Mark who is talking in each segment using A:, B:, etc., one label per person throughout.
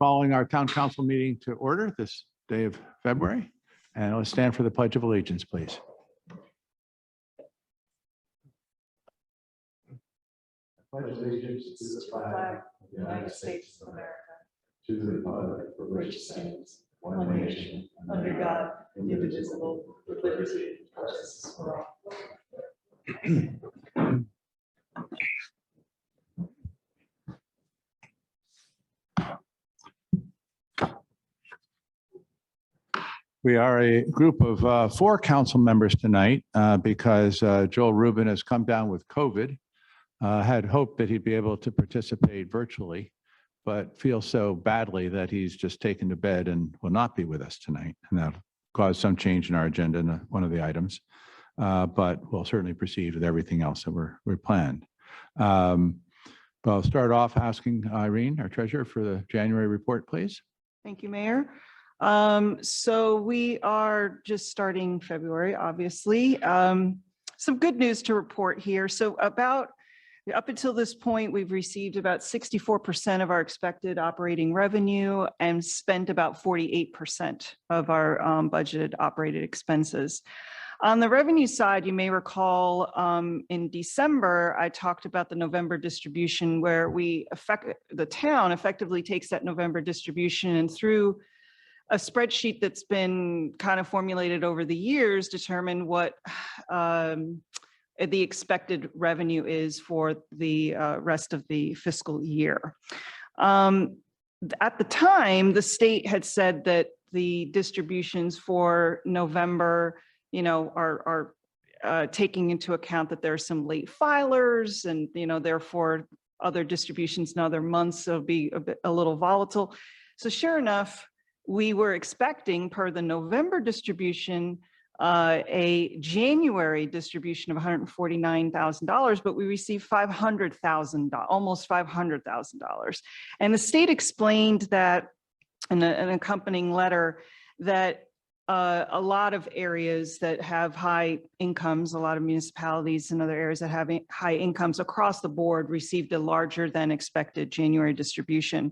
A: Calling our town council meeting to order this day of February. And let's stand for the Pledge of Allegiance, please.
B: I pledge allegiance to the flag of the United States of America, to the republic for which it stands, one nation, under God, indivisible, with liberty and justice for all.
A: We are a group of 4 council members tonight because Joel Rubin has come down with COVID. Had hoped that he'd be able to participate virtually, but feels so badly that he's just taken to bed and will not be with us tonight. And that'll cause some change in our agenda in one of the items, but we'll certainly proceed with everything else that we're planned. But I'll start off asking Irene, our treasurer, for the January report, please.
C: Thank you, Mayor. So we are just starting February, obviously. Some good news to report here. So up until this point, we've received about 64% of our expected operating revenue and spent about 48% of our budgeted operated expenses. On the revenue side, you may recall in December, I talked about the November distribution where the town effectively takes that November distribution and through a spreadsheet that's been kind of formulated over the years, determine what the expected revenue is for the rest of the fiscal year. At the time, the state had said that the distributions for November, are taking into account that there are some late filers and, therefore other distributions in other months will be a little volatile. So sure enough, we were expecting per the November distribution, a January distribution of $149,000, but we received $500,000, almost $500,000. And the state explained that in an accompanying letter that a lot of areas that have high incomes, a lot of municipalities and other areas that have high incomes across the board received a larger than expected January distribution.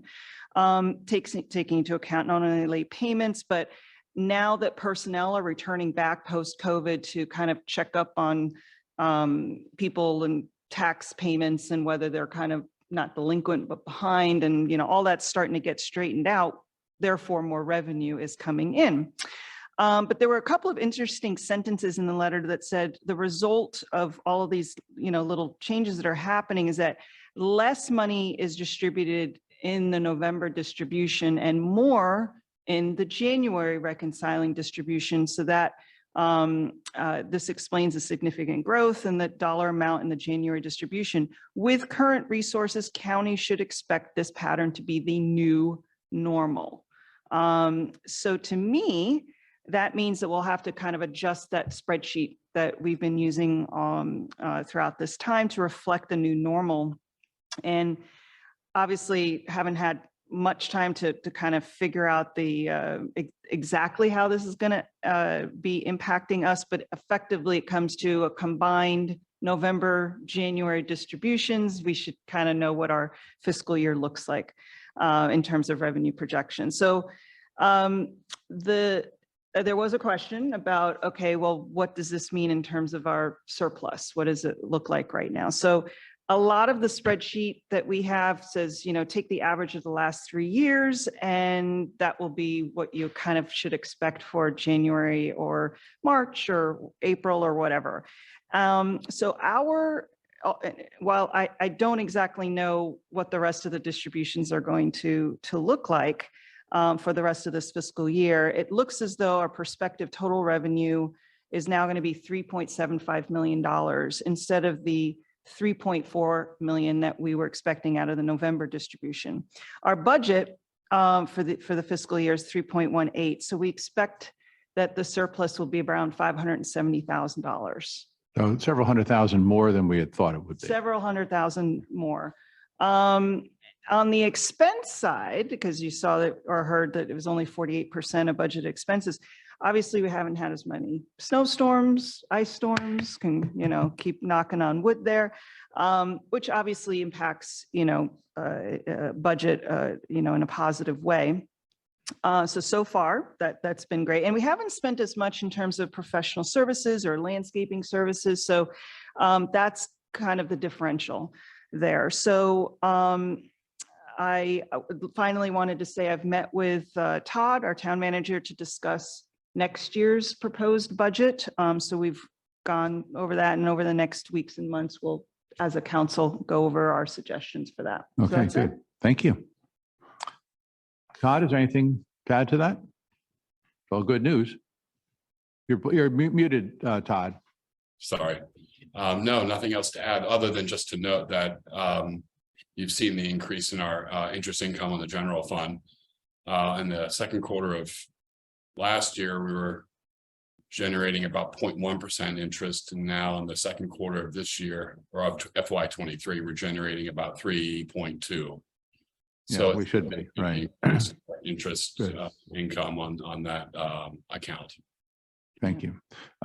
C: Taking into account not only late payments, but now that personnel are returning back post-COVID to kind of check up on people and tax payments and whether they're kind of not delinquent but behind, and all that's starting to get straightened out, therefore more revenue is coming in. But there were a couple of interesting sentences in the letter that said the result of all of these little changes that are happening is that less money is distributed in the November distribution and more in the January reconciling distribution, so that this explains the significant growth in the dollar amount in the January distribution. With current resources, counties should expect this pattern to be the new normal. So to me, that means that we'll have to kind of adjust that spreadsheet that we've been using throughout this time to reflect the new normal. And obviously haven't had much time to kind of figure out the exactly how this is going to be impacting us, but effectively it comes to a combined November, January distributions. We should kind of know what our fiscal year looks like in terms of revenue projections. So there was a question about, okay, well, what does this mean in terms of our surplus? What does it look like right now? So a lot of the spreadsheet that we have says, take the average of the last 3 years, and that will be what you kind of should expect for January or March or April or whatever. So while I don't exactly know what the rest of the distributions are going to look like for the rest of this fiscal year, it looks as though our prospective total revenue is now going to be $3.75 million instead of the $3.4 million that we were expecting out of the November distribution. Our budget for the fiscal year is 3.18. So we expect that the surplus will be around $570,000.
A: So several hundred thousand more than we had thought it would be.
C: Several hundred thousand more. On the expense side, because you saw that or heard that it was only 48% of budget expenses, Obviously, we haven't had as many snowstorms, ice storms, can, keep knocking on wood there, which obviously impacts, budget, in a positive way. So far, that's been great. And we haven't spent as much in terms of professional services or landscaping services. So that's kind of the differential there. So I finally wanted to say I've met with Todd, our town manager, to discuss next year's proposed budget. So we've gone over that, and over the next weeks and months, we'll, as a council, go over our suggestions for that. So
A: Okay,
C: that's
A: good.
C: it.
A: Thank you. Todd, is there anything to add to that? Well, good news. You're muted, Todd.
D: Sorry. No, nothing else to add other than just to note that you've seen the increase in our interest income on the general fund. In the second quarter of last year, we were generating about 0.1% interest, and now in the second quarter of this year, or of FY23, we're generating about 3.2.
A: So we should be right.
D: Interest income on that account.
A: Thank you.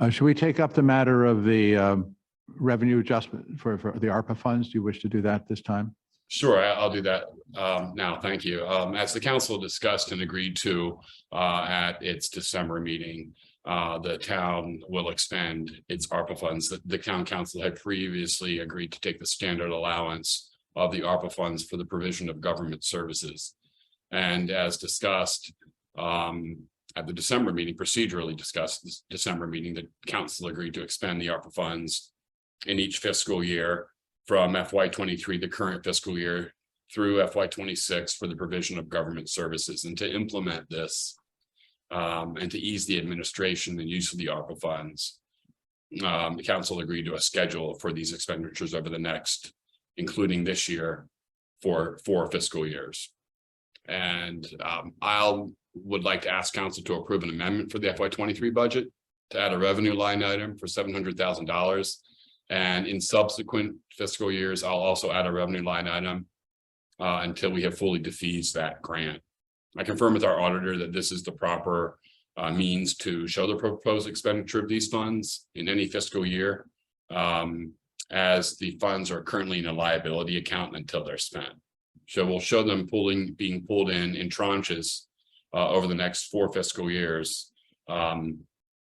A: Should we take up the matter of the revenue adjustment for the ARPA funds? Do you wish to do that this time?
D: Sure, I'll do that now. Thank you. As the council discussed and agreed to at its December meeting, the town will expend its ARPA funds. The town council had previously agreed to take the standard allowance of the ARPA funds for the provision of government services. And as discussed at the December meeting, procedurally discussed this December meeting, the council agreed to expend the ARPA funds in each fiscal year from FY23, the current fiscal year, through FY26 for the provision of government services. And to implement this and to ease the administration and use of the ARPA funds, the council agreed to a schedule for these expenditures over the next, including this year, for 4 fiscal years. And I would like to ask council to approve an amendment for the FY23 budget to add a revenue line item for $700,000. And in subsequent fiscal years, I'll also add a revenue line item until we have fully defeased that grant. I confirm with our auditor that this is the proper means to show the proposed expenditure of these funds in any fiscal year, as the funds are currently in a liability account until they're spent. So we'll show them being pulled in tranches over the next 4 fiscal years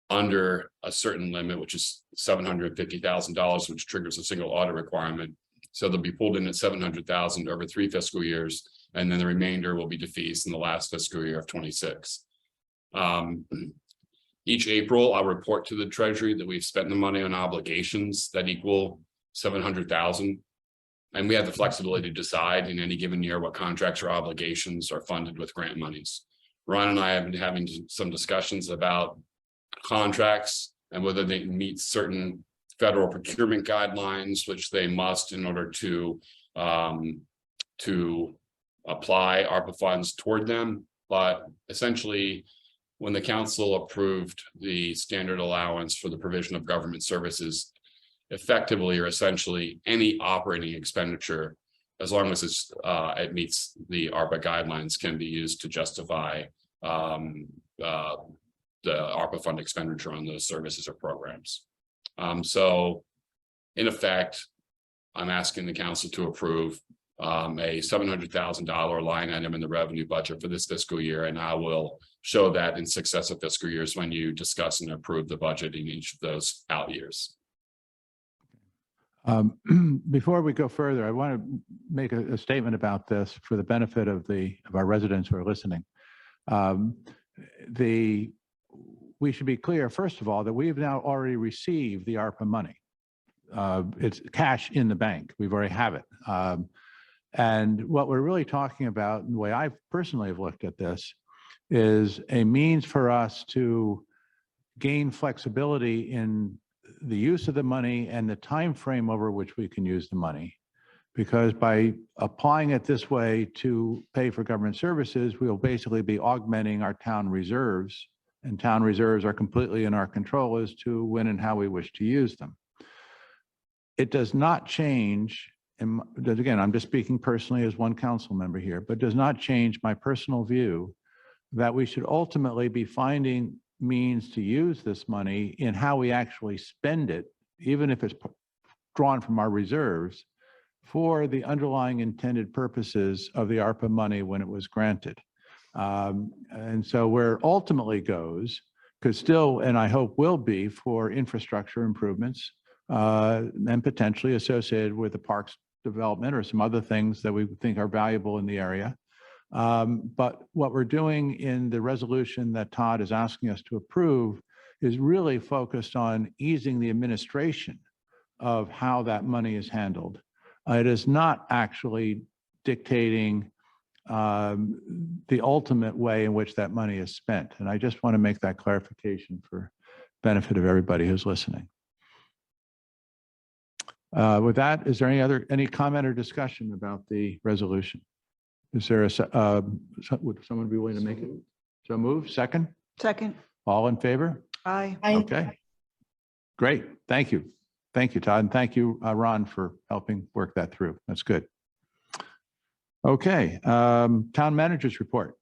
D: under a certain limit, which is $750,000, which triggers a single audit requirement. So they'll be pulled in at $700,000 over 3 fiscal years, and then the remainder will be defeased in the last fiscal year of 26. Each April, I'll report to the Treasury that we've spent the money on obligations that equal $700,000. And we have the flexibility to decide in any given year what contracts or obligations are funded with grant monies. Ron and I have been having some discussions about contracts and whether they meet certain federal procurement guidelines, which they must in order to apply ARPA funds toward them. But essentially, when the council approved the standard allowance for the provision of government services, effectively or essentially any operating expenditure, as long as it meets the ARPA guidelines, can be used to justify the ARPA fund expenditure on those services or programs. So in effect, I'm asking the council to approve a $700,000 line item in the revenue budget for this fiscal year, and I will show that in successive fiscal years when you discuss and approve the budget in each of those out years.
A: Before we go further, I want to make a statement about this for the benefit of our residents who are listening. We should be clear, first of all, that we have now already received the ARPA money. It's cash in the bank. We've already have it. And what we're really talking about, and the way I personally have looked at this, is a means for us to gain flexibility in the use of the money and the time frame over which we can use the money. Because by applying it this way to pay for government services, we'll basically be augmenting our town reserves, and town reserves are completely in our control as to when and how we wish to use them. It does not change, and again, I'm just speaking personally as one council member here, but does not change my personal view that we should ultimately be finding means to use this money in how we actually spend it, even if it's drawn from our reserves, for the underlying intended purposes of the ARPA money when it was granted. And so where it ultimately goes could still, and I hope will be, for infrastructure improvements and potentially associated with the parks development or some other things that we think are valuable in the area. But what we're doing in the resolution that Todd is asking us to approve is really focused on easing the administration of how that money is handled. It is not actually dictating the ultimate way in which that money is spent. And I just want to make that clarification for benefit of everybody who's listening. With that, is there any comment or discussion about the resolution? Is there would someone be willing to make it? So move. Second?
C: Second.
A: All in favor?
C: Aye.
A: Okay. Great. Thank you. Thank you, Todd. And thank you, Ron, for helping work that through. That's good. Okay. Town managers report.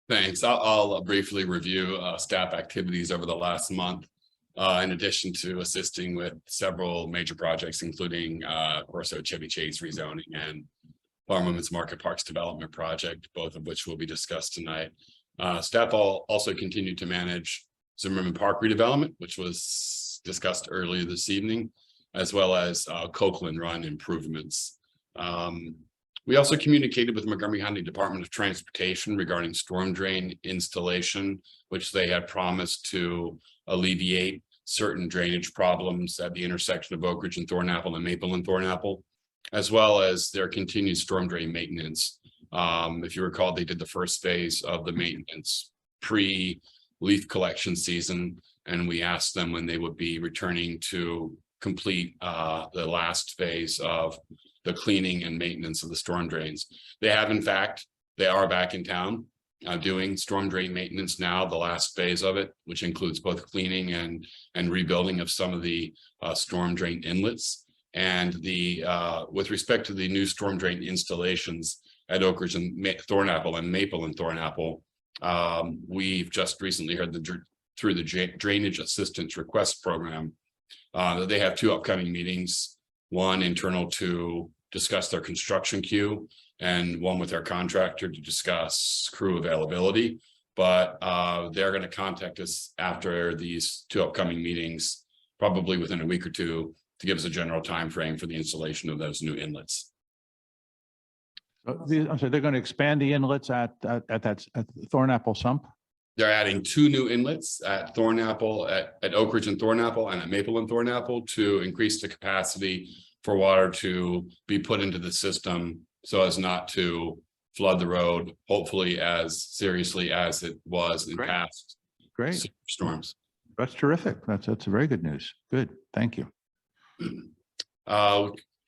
D: Thanks. I'll briefly review staff activities over the last month. In addition to assisting with several major projects, including, of course, our Chevy Chase rezoning and Farm Women's Market Parks Development Project, both of which will be discussed tonight. Staff also continued to manage Zimmerman Park redevelopment, which was discussed earlier this evening, as well as Copeland Run improvements. We also communicated with Montgomery County Department of Transportation regarding storm drain installation, which they had promised to alleviate certain drainage problems at the intersection of Oak Ridge and Thornapple and Maple and Thornapple, as well as their continued storm drain maintenance. If you recall, they did the first phase of the maintenance pre-leaf collection season, and we asked them when they would be returning to complete the last phase of the cleaning and maintenance of the storm drains. They have, in fact, they are back in town doing storm drain maintenance now, the last phase of it, which includes both cleaning and rebuilding of some of the storm drain inlets. And with respect to the new storm drain installations at Oak Ridge and Thornapple and Maple and Thornapple, we've just recently heard through the Drainage Assistance Request Program that they have two upcoming meetings, one internal to discuss their construction queue and one with their contractor to discuss crew availability. But they're going to contact us after these two upcoming meetings, probably within a week or two, to give us a general time frame for the installation of those new inlets.
A: I'm sorry, they're going to expand the inlets at Thornapple Sump?
D: They're adding two new inlets at Thornapple, at Oak Ridge and Thornapple, and at Maple and Thornapple to increase the capacity for water to be put into the system so as not to flood the road, hopefully as seriously as it was in past storms.
A: That's terrific. That's very good news. Good. Thank you.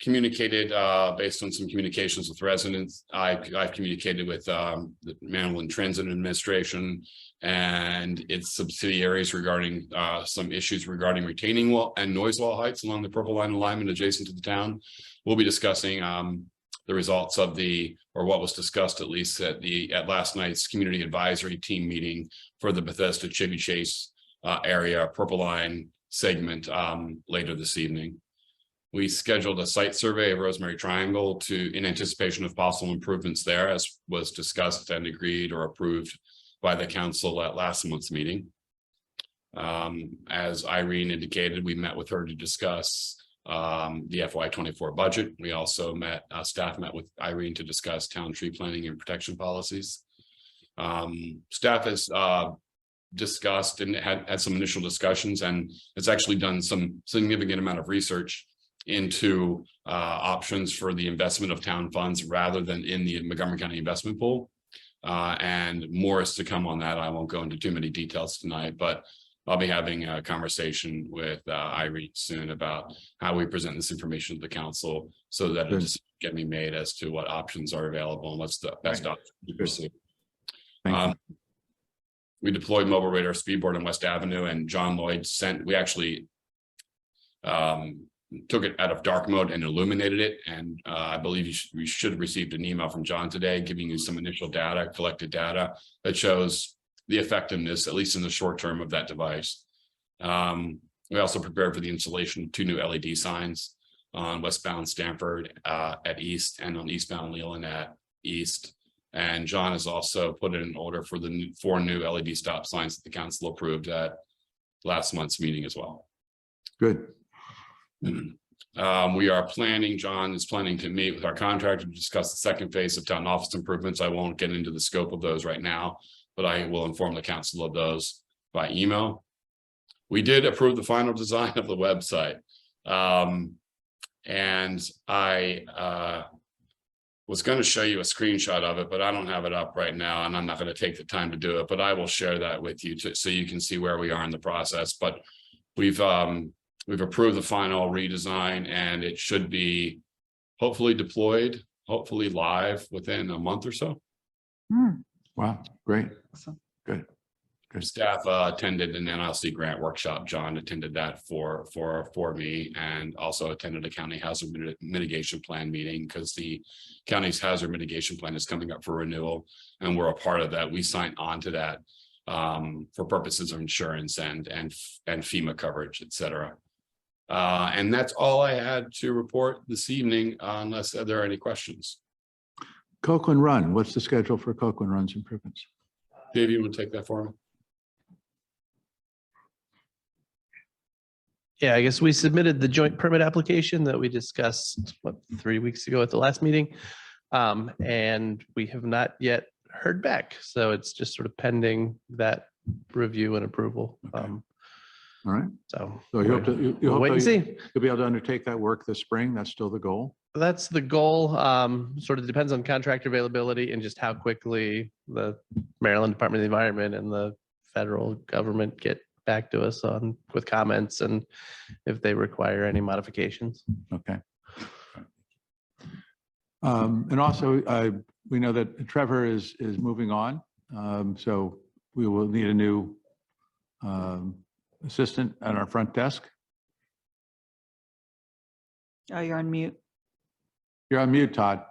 D: Communicated based on some communications with residents. I've communicated with the Maryland Transit Administration and its subsidiaries regarding some issues regarding retaining wall and noise wall heights along the Purple Line alignment adjacent to the town. We'll be discussing the results of what was discussed at least at last night's community advisory team meeting for the Bethesda Chevy Chase area Purple Line segment later this evening. We scheduled a site survey of Rosemary Triangle in anticipation of possible improvements there, as was discussed and agreed or approved by the council at last month's meeting. As Irene indicated, we met with her to discuss the FY24 budget. We also staff met with Irene to discuss town tree planting and protection policies. Staff has discussed and had some initial discussions, and it's actually done some significant amount of research into options for the investment of town funds rather than in the Montgomery County investment pool. And more is to come on that. I won't go into too many details tonight, but I'll be having a conversation with Irene soon about how we present this information to the council so that it just can be made as to what options are available and what's the best option to pursue. We deployed mobile radar speedboard on West Avenue, and John Lloyd we actually took it out of dark mode and illuminated it. And I believe we should have received an email from John today giving you some initial data, collected data that shows the effectiveness, at least in the short term, of that device. We also prepared for the installation of 2 new LED signs on westbound Stanford at East and on eastbound Leland at East. And John has also put in an order for the 4 new LED stop signs that the council approved at last month's meeting as well.
A: Good.
D: We are planning, John is planning to meet with our contractor to discuss the second phase of town office improvements. I won't get into the scope of those right now, but I will inform the council of those by email. We did approve the final design of the website. And I was going to show you a screenshot of it, but I don't have it up right now, and I'm not going to take the time to do it, but I will share that with you so you can see where we are in the process. But we've approved the final redesign, and it should be hopefully deployed, hopefully live within a month or so.
A: Wow, great.
C: Awesome.
A: Good.
D: Staff attended an NLC grant workshop. John attended that for me, and also attended a county hazard mitigation plan meeting, because the county's hazard mitigation plan is coming up for renewal, and we're a part of that. We signed on to that for purposes of insurance and FEMA coverage, et cetera. And that's all I had to report this evening, unless there are any questions.
A: Copeland Run, what's the schedule for Copeland Run's improvements?
D: Dave, you want to take that for me?
E: Yeah, I guess we submitted the joint permit application that we discussed, 3 weeks ago at the last meeting. And we have not yet heard back. So it's just sort of pending that review and approval.
A: All right.
E: So
A: you hope
E: we'll wait and see.
A: You'll be able to undertake that work this spring. That's still the goal.
E: That's the goal. Sort of depends on contractor availability and just how quickly the Maryland Department of the Environment and the federal government get back to us with comments and if they require any modifications.
A: Okay. And also, we know that Trevor is moving on. So we will need a new assistant at our front desk.
C: Oh, you're on mute.
A: You're on mute, Todd.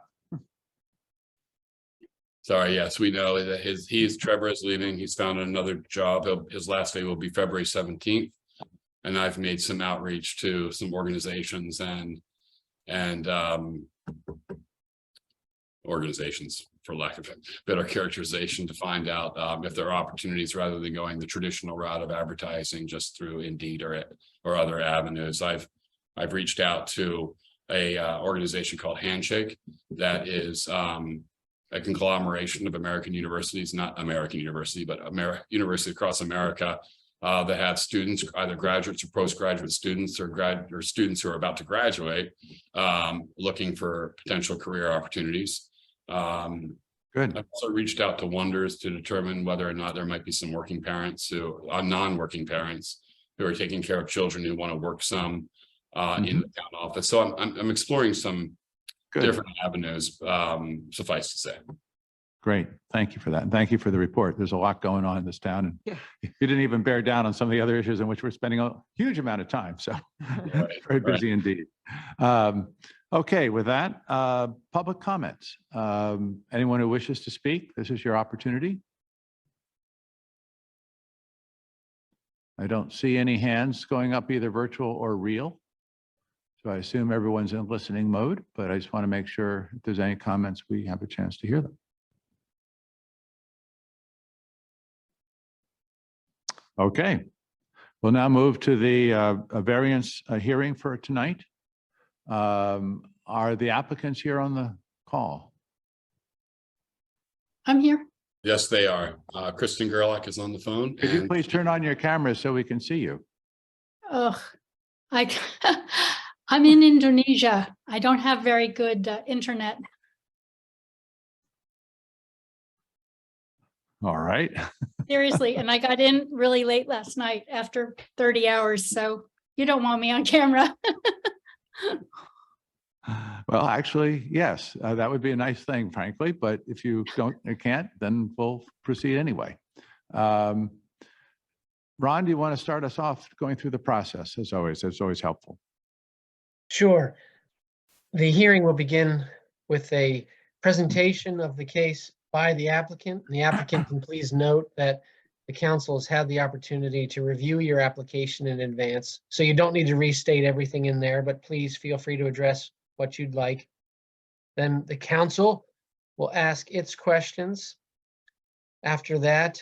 D: Sorry, yes, we know that Trevor is leaving. He's found another job. His last day will be February 17th. And I've made some outreach to some organizations and organizations, for lack of a better characterization, to find out if there are opportunities rather than going the traditional route of advertising just through Indeed or other avenues. I've reached out to a organization called Handshake that is a conglomeration of American universities, not American University, but universities across America that have students, either graduates or postgraduate students or students who are about to graduate, looking for potential career opportunities.
A: Good.
D: I've also reached out to Wonders to determine whether or not there might be some working parents non-working parents who are taking care of children who want to work some in the town office. So I'm exploring some different avenues, suffice to say.
A: Great. Thank you for that. And thank you for the report. There's a lot going on in this town. And
C: Yeah.
A: you didn't even bear down on some of the other issues in which we're spending a huge amount of time. So very busy indeed. Okay, with that, public comments. Anyone who wishes to speak, this is your opportunity. I don't see any hands going up, either virtual or real. So I assume everyone's in listening mode, but I just want to make sure if there's any comments, we have a chance to hear them. Okay, we'll now move to the variance hearing for tonight. Are the applicants here on the call?
B: I'm here.
D: Yes, they are. Kristen Gerlach is on the phone.
A: Could you please turn on your camera so we can see you?
B: Oh, I'm in Indonesia. I don't have very good internet.
A: All right.
B: Seriously, and I got in really late last night after 30 hours, so you don't want me on camera.
A: Well, actually, yes, that would be a nice thing, frankly, but if you can't, then we'll proceed anyway. Ron, do you want to start us off going through the process? As always, it's always helpful.
F: Sure. The hearing will begin with a presentation of the case by the applicant. And the applicant can please note that the council has had the opportunity to review your application in advance. So you don't need to restate everything in there, but please feel free to address what you'd like. Then the council will ask its questions. After that,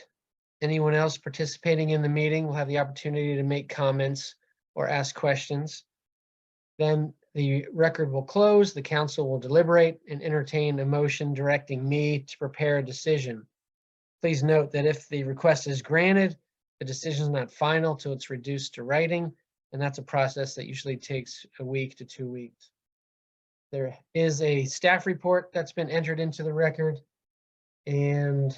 F: anyone else participating in the meeting will have the opportunity to make comments or ask questions. Then the record will close, the council will deliberate and entertain a motion directing me to prepare a decision. Please note that if the request is granted, the decision is not final till it's reduced to writing, and that's a process that usually takes a week to 2 weeks. There is a staff report that's been entered into the record. And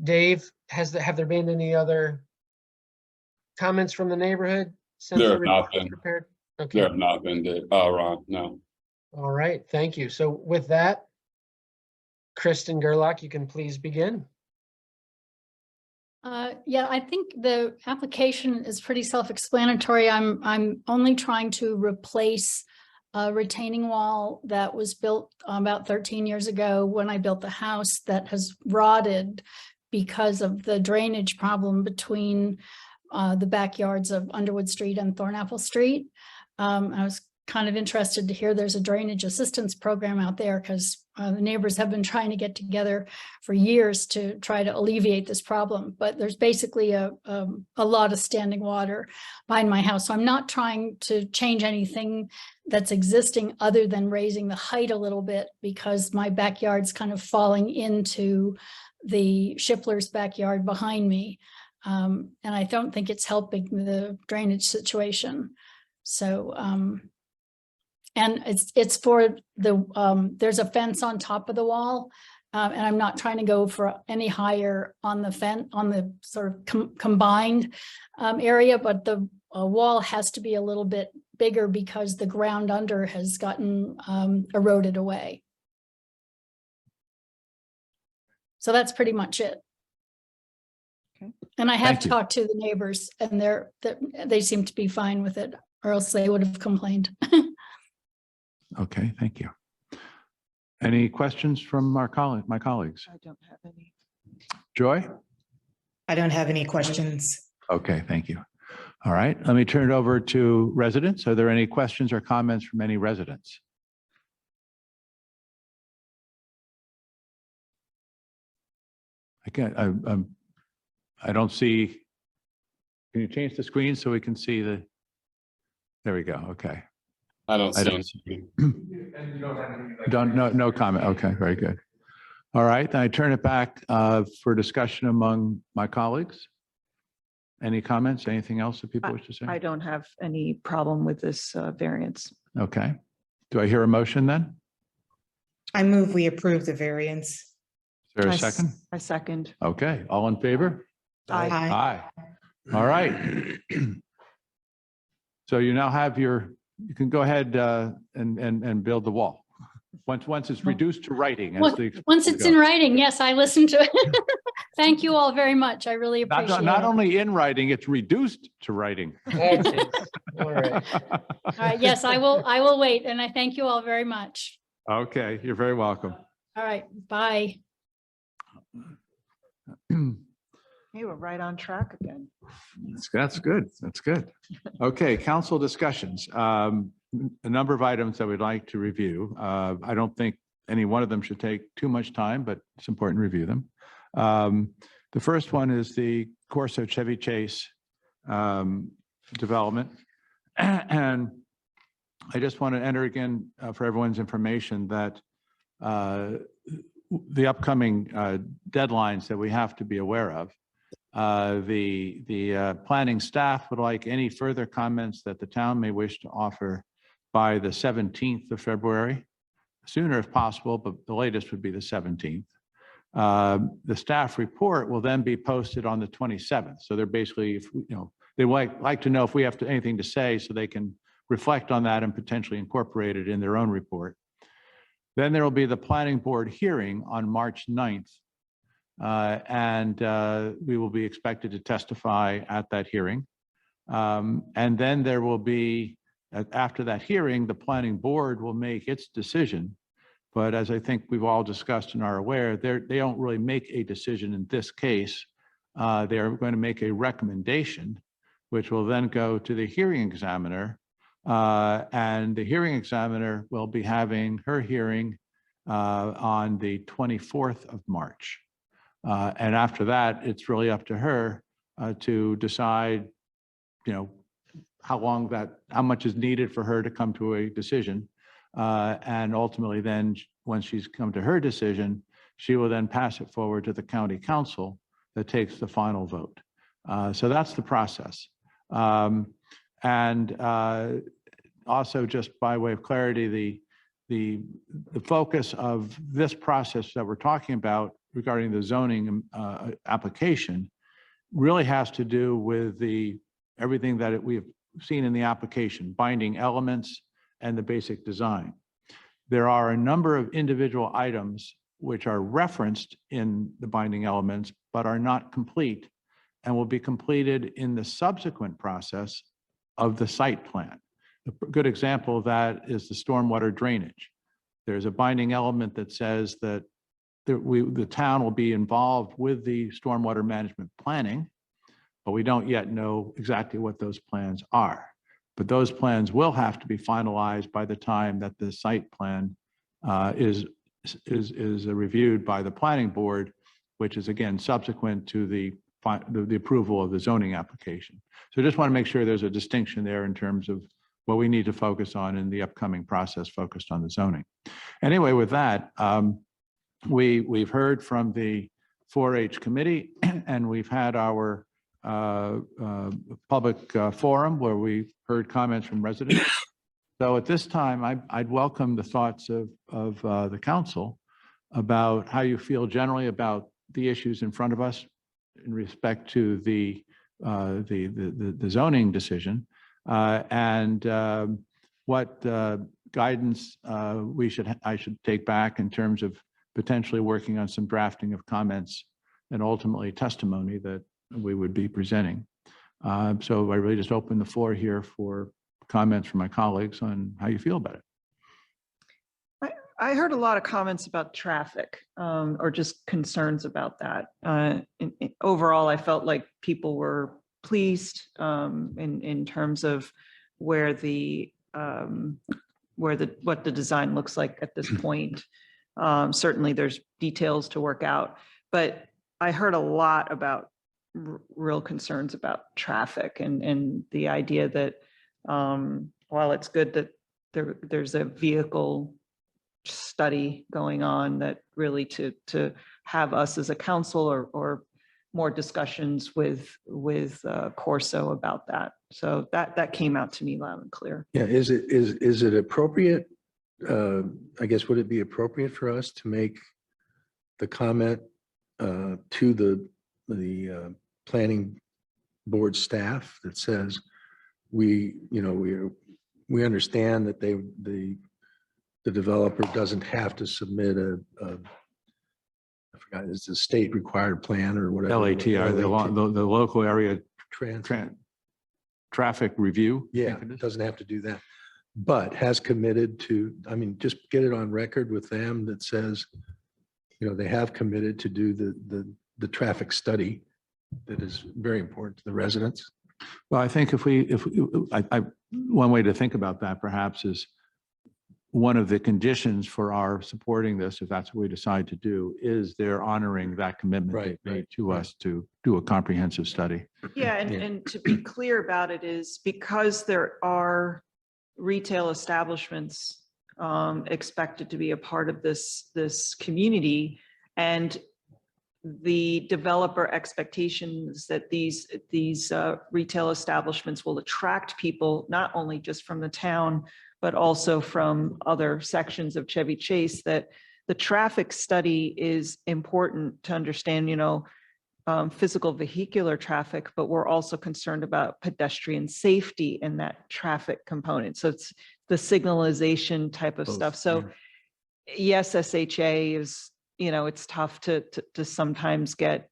F: Dave, have there been any other comments from the neighborhood since
D: There
F: the
D: have not
F: report was
D: been.
F: prepared?
D: There
F: Okay,
D: have not been, Ron, no.
F: all right, thank you. So with that, Kristen Gerlach, you can please begin.
G: Yeah, I think the application is pretty self-explanatory. I'm only trying to replace a retaining wall that was built about 13 years ago when I built the house that has rotted because of the drainage problem between the backyards of Underwood Street and Thornapple Street. I was kind of interested to hear there's a drainage assistance program out there because the neighbors have been trying to get together for years to try to alleviate this problem. But there's basically a lot of standing water behind my house. So I'm not trying to change anything that's existing other than raising the height a little bit because my backyard's kind of falling into the Shipler's backyard behind me. And I don't think it's helping the drainage situation. So, and it's for the, there's a fence on top of the wall. And I'm not trying to go for any higher on the fence, on the sort of combined area, but the wall has to be a little bit bigger because the ground under has gotten eroded away. So that's pretty much it.
C: Okay.
G: And I have
A: Thank you.
G: talked to the neighbors and they seem to be fine with it, or else they would have complained.
A: Okay, thank you. Any questions from my colleagues?
C: I don't have any.
A: Joy?
H: I don't have any questions.
A: Okay, thank you. All right, let me turn it over to residents. Are there any questions or comments from any residents? I don't see. Can you change the screen so we can see the? There we go. Okay.
D: I don't
A: I
D: see.
A: don't
D: any.
A: No comment. Okay, very good. All right, then I turn it back for discussion among my colleagues. Any comments? Anything else that people wish to say?
C: I don't have any problem with this variance.
A: Okay. Do I hear a motion then?
H: I move we approve the variance.
A: Is there a second?
C: I second.
A: Okay, all in favor?
C: Aye.
A: Aye. All right. So you now have you can go ahead and build the wall. Once it's reduced to writing.
G: Once it's in writing, yes, I listened to it. Thank you all very much. I really appreciate it.
A: Not only in writing, it's reduced to writing.
F: Okay, all right.
G: All right, yes, I will wait, and I thank you all very much.
A: Okay, you're very welcome.
G: All right, bye.
C: You were right on track again.
A: That's good. That's good. Okay, council discussions. A number of items that we'd like to review. I don't think any one of them should take too much time, but it's important to review them. The first one is the Corso Chevy Chase development. And I just want to enter again for everyone's information that the upcoming deadlines that we have to be aware of. The planning staff would like any further comments that the town may wish to offer by the 17th of February, sooner if possible, but the latest would be the 17th. The staff report will then be posted on the 27th. So they're basically, if, they like to know if we have anything to say so they can reflect on that and potentially incorporate it in their own report. Then there will be the planning board hearing on March 9th. And we will be expected to testify at that hearing. And then there will be, after that hearing, the planning board will make its decision. But as I think we've all discussed and are aware, they don't really make a decision in this case they are going to make a recommendation, which will then go to the hearing examiner. And the hearing examiner will be having her hearing on the 24th of March. And after that, it's really up to her to decide, how much is needed for her to come to a decision. And ultimately then, once she's come to her decision, she will then pass it forward to the county council that takes the final vote. So that's the process. Also, just by way of clarity, the focus of this process that we're talking about regarding the zoning application really has to do with everything that we have seen in the application, binding elements and the basic design. There are a number of individual items which are referenced in the binding elements, but are not complete and will be completed in the subsequent process of the site plan. A good example of that is the stormwater drainage. There's a binding element that says that the town will be involved with the stormwater management planning, but we don't yet know exactly what those plans are. But those plans will have to be finalized by the time that the site plan is reviewed by the planning board, which is again subsequent to the approval of the zoning application. So I just want to make sure there's a distinction there in terms of what we need to focus on in the upcoming process focused on the zoning. Anyway, with that, we've heard from the 4-H committee, and we've had our public forum where we've heard comments from residents. So at this time, I'd welcome the thoughts of the council about how you feel generally about the issues in front of us in respect to the zoning decision, and what guidance I should take back in terms of potentially working on some drafting of comments and ultimately testimony that we would be presenting. So I really just open the floor here for comments from my colleagues on how you feel about it.
C: I heard a lot of comments about traffic, or just concerns about that. Overall, I felt like people were pleased in terms of what the design looks like at this point. Certainly, there's details to work out, but I heard a lot about real concerns about traffic and the idea that while it's good that there's a vehicle study going on, that really to have us as a council or more discussions with Corso about that. So that came out to me loud and clear.
I: Yeah, is it appropriate? I guess, would it be appropriate for us to make the comment to the planning board staff that says we understand that the developer doesn't have to submit I forgot, it's a state required plan or whatever.
A: LATR, the local area
I: Trans.
A: traffic review.
I: Yeah, it doesn't have to do that, but has committed to, just get it on record with them that says, they have committed to do the traffic study that is very important to the residents.
A: Well, I think one way to think about that perhaps is one of the conditions for our supporting this, if that's what we decide to do, is they're honoring that commitment they made to us to do a comprehensive study.
C: Yeah, and to be clear about it is because there are retail establishments expected to be a part of this community, and the developer expectations that these retail establishments will attract people not only just from the town, but also from other sections of Chevy Chase, that the traffic study is important to understand, physical vehicular traffic, but we're also concerned about pedestrian safety in that traffic component. So it's the signalization type of stuff. So yes, SHA is, it's tough to sometimes get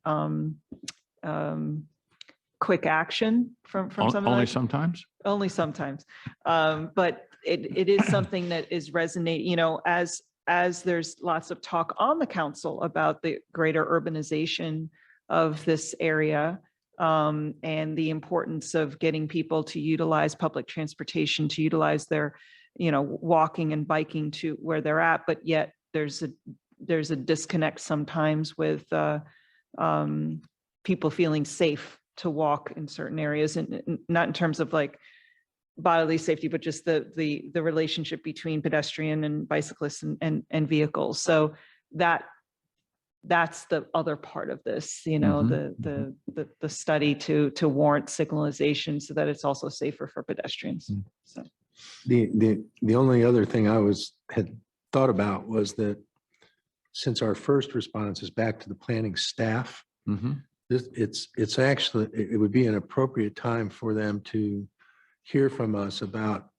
C: quick action from some of that.
A: Only sometimes?
C: Only sometimes. But it is something that is resonating, as there's lots of talk on the council about the greater urbanization of this area, and the importance of getting people to utilize public transportation, to utilize their, walking and biking to where they're at, but yet there's a disconnect sometimes with people feeling safe to walk in certain areas, and not in terms of like bodily safety, but just the relationship between pedestrian and bicyclists and vehicles. So that's the other part of this, the study to warrant signalization so that it's also safer for pedestrians. So
I: The only other thing I had thought about was that since our first response is back to the planning staff, it's actually, it would be an appropriate time for them to hear from us about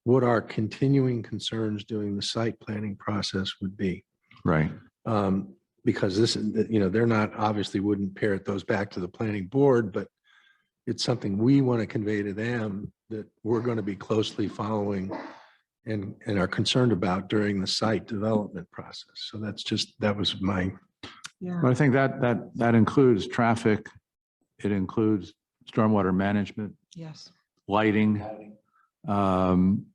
I: what our continuing concerns during the site planning process would be.
A: Right.
I: Because this, they're not, obviously wouldn't parrot those back to the planning board, but it's something we want to convey to them that we're going to be closely following and are concerned about during the site development process. So that was my.
C: yeah.
A: But I think that includes traffic. It includes stormwater management,
C: Yes.
A: lighting, parking.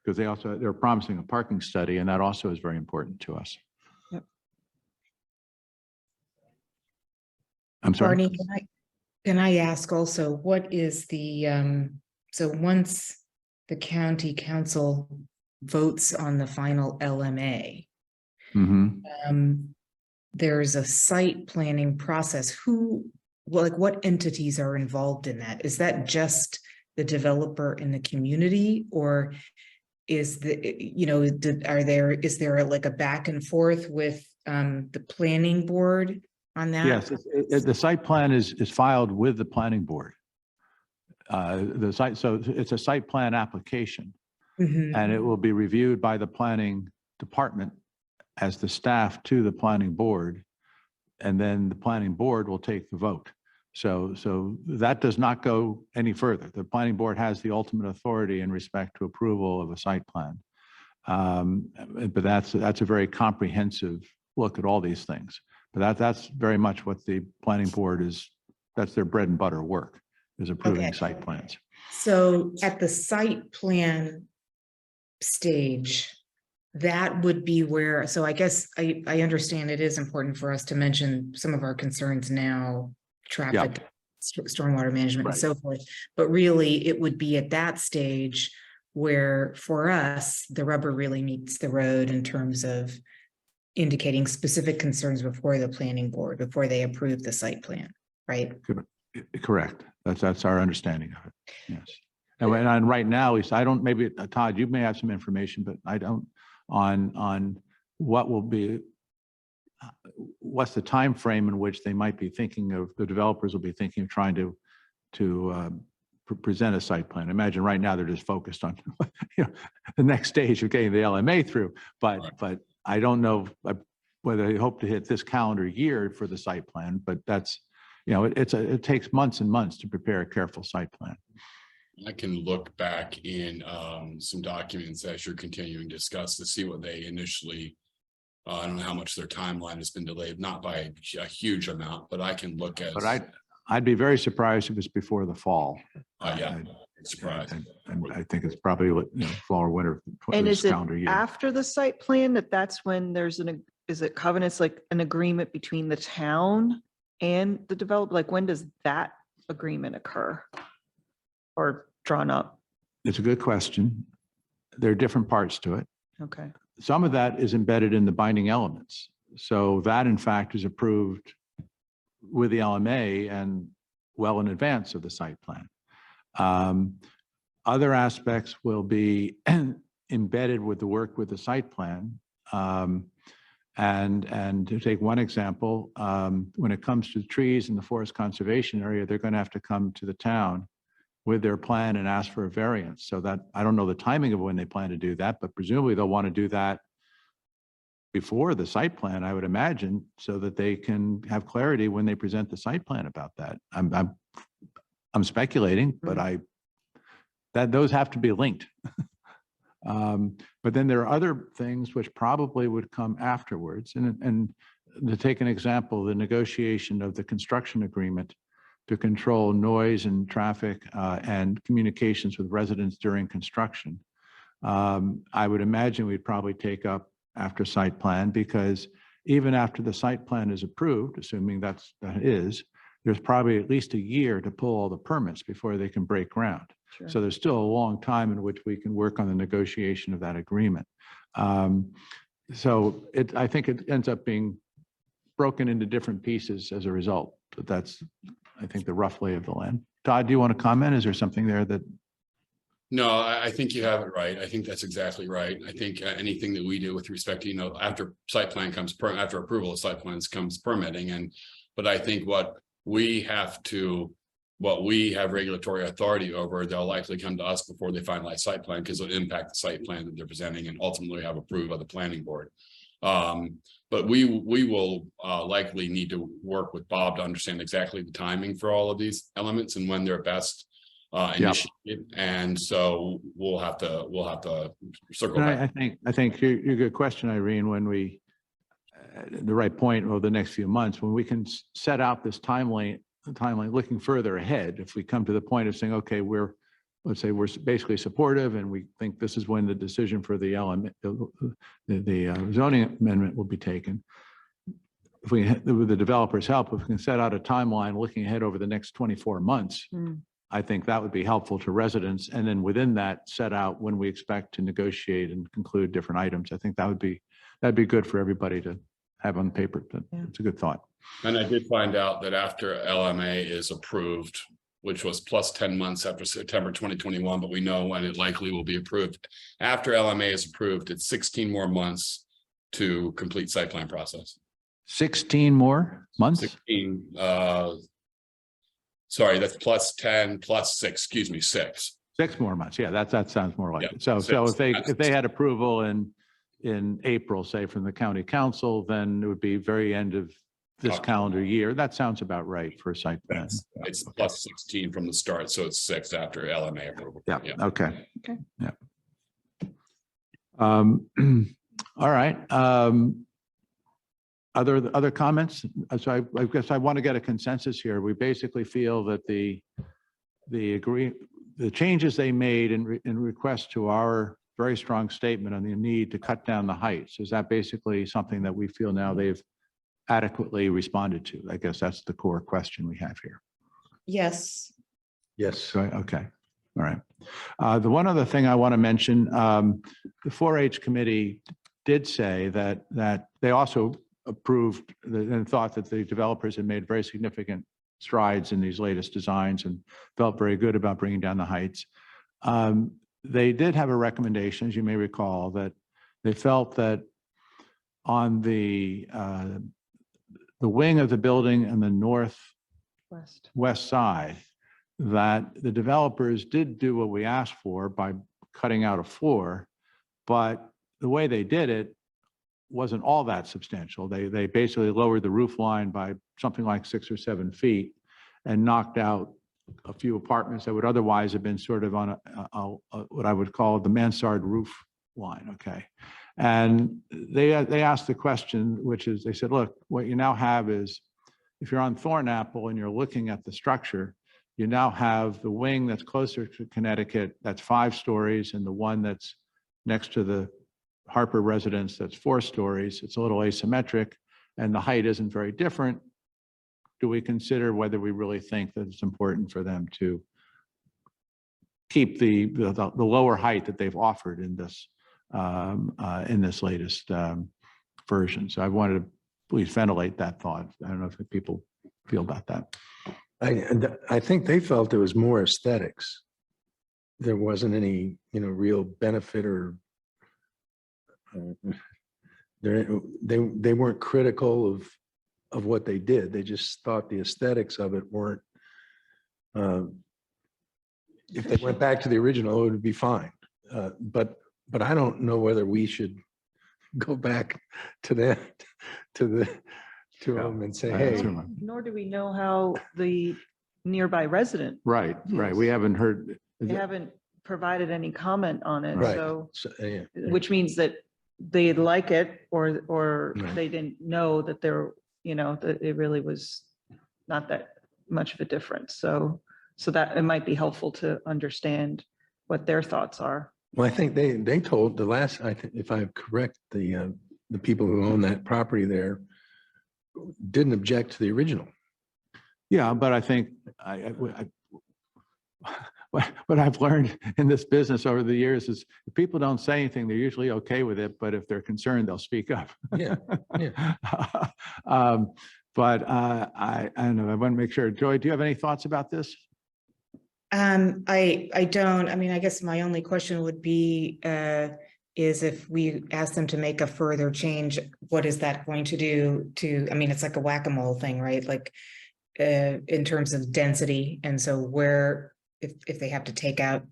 A: Because they're promising a parking study, and that also is very important to us.
C: Yep.
A: I'm sorry.
H: Barney, can I ask also, what is the, so once the county council votes on the final LMA, there's a site planning process. What entities are involved in that? Is that just the developer in the community, or is there like a back and forth with the planning board on that?
A: Yes, the site plan is filed with the planning board. So it's a site plan application, and it will be reviewed by the planning department as the staff to the planning board, and then the planning board will take the vote. So that does not go any further. The planning board has the ultimate authority in respect to approval of a site plan. But that's a very comprehensive look at all these things. But that's very much what the planning board that's their bread and butter work, is approving site plans.
H: So at the site plan stage, that would be where, so I guess I understand it is important for us to mention some of our concerns now, traffic, stormwater management, and so forth. But really, it would be at that stage where, for us, the rubber really meets the road in terms of indicating specific concerns before the planning board, before they approve the site plan, right?
A: Correct. That's our understanding of it. Yes. And right now, I don't, maybe Todd, you may have some information, but I don't on what's the time frame in which they might be thinking of, the developers will be thinking of trying to present a site plan. Imagine right now they're just focused on the next stage of getting the LMA through, but I don't know whether they hope to hit this calendar year for the site plan, but that's, it takes months and months to prepare a careful site plan.
D: I can look back in some documents as you're continuing to discuss to see what they initially, I don't know how much their timeline has been delayed, not by a huge amount, but I can look at.
A: But I'd be very surprised if it's before the fall.
D: Surprised.
A: And I think it's probably fall or winter.
C: And is it
A: calendar year.
C: after the site plan that's when there's is it covenants, like an agreement between the town and the developer? Like, when does that agreement occur or drawn up?
A: It's a good question. There are different parts to it.
C: Okay.
A: Some of that is embedded in the binding elements. So that, in fact, is approved with the LMA and well in advance of the site plan. Other aspects will be embedded with the work with the site plan. And to take one example, when it comes to trees in the forest conservation area, they're going to have to come to the town with their plan and ask for a variance. So that, I don't know the timing of when they plan to do that, but presumably they'll want to do that before the site plan, I would imagine, so that they can have clarity when they present the site plan about that. I'm speculating, but those have to be linked. But then there are other things which probably would come afterwards. And to take an example, the negotiation of the construction agreement to control noise and traffic and communications with residents during construction. I would imagine we'd probably take up after site plan, because even after the site plan is approved, assuming that is, there's probably at least a year to pull all the permits before they can break ground. So there's still a long time in which we can work on the negotiation of that agreement. So I think it ends up being broken into different pieces as a result, but that's, I think, the rough lay of the land. Todd, do you want to comment? Is there something there that?
D: No, I think you have it right. I think that's exactly right. I think anything that we do with respect to, after site plan comes, after approval of site plans comes permitting. But I think what we have regulatory authority over, they'll likely come to us before they finalize site plan, because it'll impact the site plan that they're presenting and ultimately have approved by the planning board. But we will likely need to work with Bob to understand exactly the timing for all of these elements and when they're best initiated. And so we'll have to circle back.
A: I think you're a good question, Irene, when we, the right point over the next few months, when we can set out this timeline looking further ahead. If we come to the point of saying, okay, let's say we're basically supportive and we think this is when the decision for the element, the zoning amendment will be taken. If we, with the developer's help, if we can set out a timeline looking ahead over the next 24 months, I think that would be helpful to residents. And then within that, set out when we expect to negotiate and conclude different items. I think that'd be good for everybody to have on paper. It's a good thought.
D: And I did find out that after LMA is approved, which was plus 10 months after September 2021, but we know when it likely will be approved. After LMA is approved, it's 16 more months to complete site plan process.
A: 16 more months?
D: 16, sorry, that's plus 10, plus 6, excuse me, 6.
A: 6 more months. Yeah, that sounds more like
D: Yeah,
A: it. So
D: 6.
A: if they had approval in April, say from the county council, then it would be very end of this calendar year. That sounds about right for a site plan.
D: It's plus 16 from the start, so it's 6 after LMA approval.
A: Yeah. Okay.
C: Okay.
A: Yeah. All right. Other comments? So I guess I want to get a consensus here. We basically feel that the changes they made in request to our very strong statement on the need to cut down the heights, is that basically something that we feel now they've adequately responded to? I guess that's the core question we have here.
H: Yes.
I: Yes.
A: So, okay. All right. The one other thing I want to mention, the 4-H committee did say that they also approved and thought that the developers had made very significant strides in these latest designs and felt very good about bringing down the heights. They did have a recommendation, as you may recall, that they felt that on the wing of the building and the northwest side, that the developers did do what we asked for by cutting out a floor, but the way they did it wasn't all that substantial. They basically lowered the roof line by something like 6 or 7 feet and knocked out a few apartments that would otherwise have been sort of on what I would call the mansard roof line. Okay. And they asked the question, which is, they said, look, what you now have is, if you're on Thornapple and you're looking at the structure, you now have the wing that's closer to Connecticut, that's 5 stories, and the one that's next to the Harper residence, that's 4 stories. It's a little asymmetric and the height isn't very different. Do we consider whether we really think that it's important for them to keep the lower height that they've offered in this latest version? So I wanted to please ventilate that thought. I don't know if people feel about that.
I: I think they felt it was more aesthetics. There wasn't any, real benefit or they weren't critical of what they did. They just thought the aesthetics of it weren't. If they went back to the original, it would be fine. But I don't know whether we should go back to that, to them and say, hey.
C: Nor do we know how the nearby resident,
A: Right. We haven't heard.
C: they haven't provided any comment on it.
I: Right.
C: So,
I: Yeah.
C: which means that they like it or
I: Right.
C: they didn't know that there, that it really was not that much of a difference. So that it might be helpful to understand what their thoughts are.
I: Well, I think they told the last, I think, if I'm correct, the people who own that property there didn't object to the original.
A: Yeah, but I think what I've learned in this business over the years is if people don't say anything, they're usually okay with it. But if they're concerned, they'll speak up.
I: Yeah, yeah.
A: But I don't know. I want to make sure. Joy, do you have any thoughts about this?
H: I don't, I mean, I guess my only question would be, is if we ask them to make a further change, what is that going to do to, I mean, it's like a whack-a-mole thing, right? Like, in terms of density. And so where, if they have to take out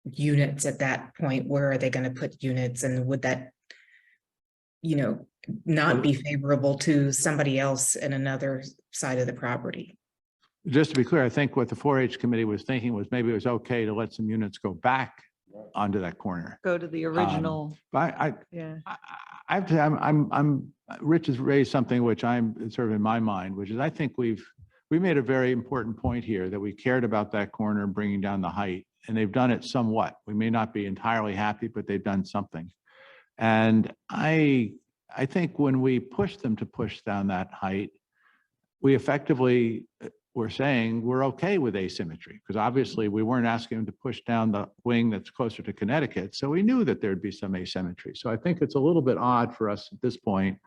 H: units at that point, where are they going to put units? And would that, not be favorable to somebody else in another side of the property?
A: Just to be clear, I think what the 4-H committee was thinking was maybe it was okay to let some units go back onto that corner.
C: Go to the original.
A: But
C: Yeah.
A: I have to, Rich has raised something which I'm sort of in my mind, which is I think we made a very important point here that we cared about that corner bringing down the height, and they've done it somewhat. We may not be entirely happy, but they've done something. And I think when we push them to push down that height, we effectively were saying we're okay with asymmetry, because obviously we weren't asking them to push down the wing that's closer to Connecticut. So we knew that there'd be some asymmetry. So I think it's a little bit odd for us at this point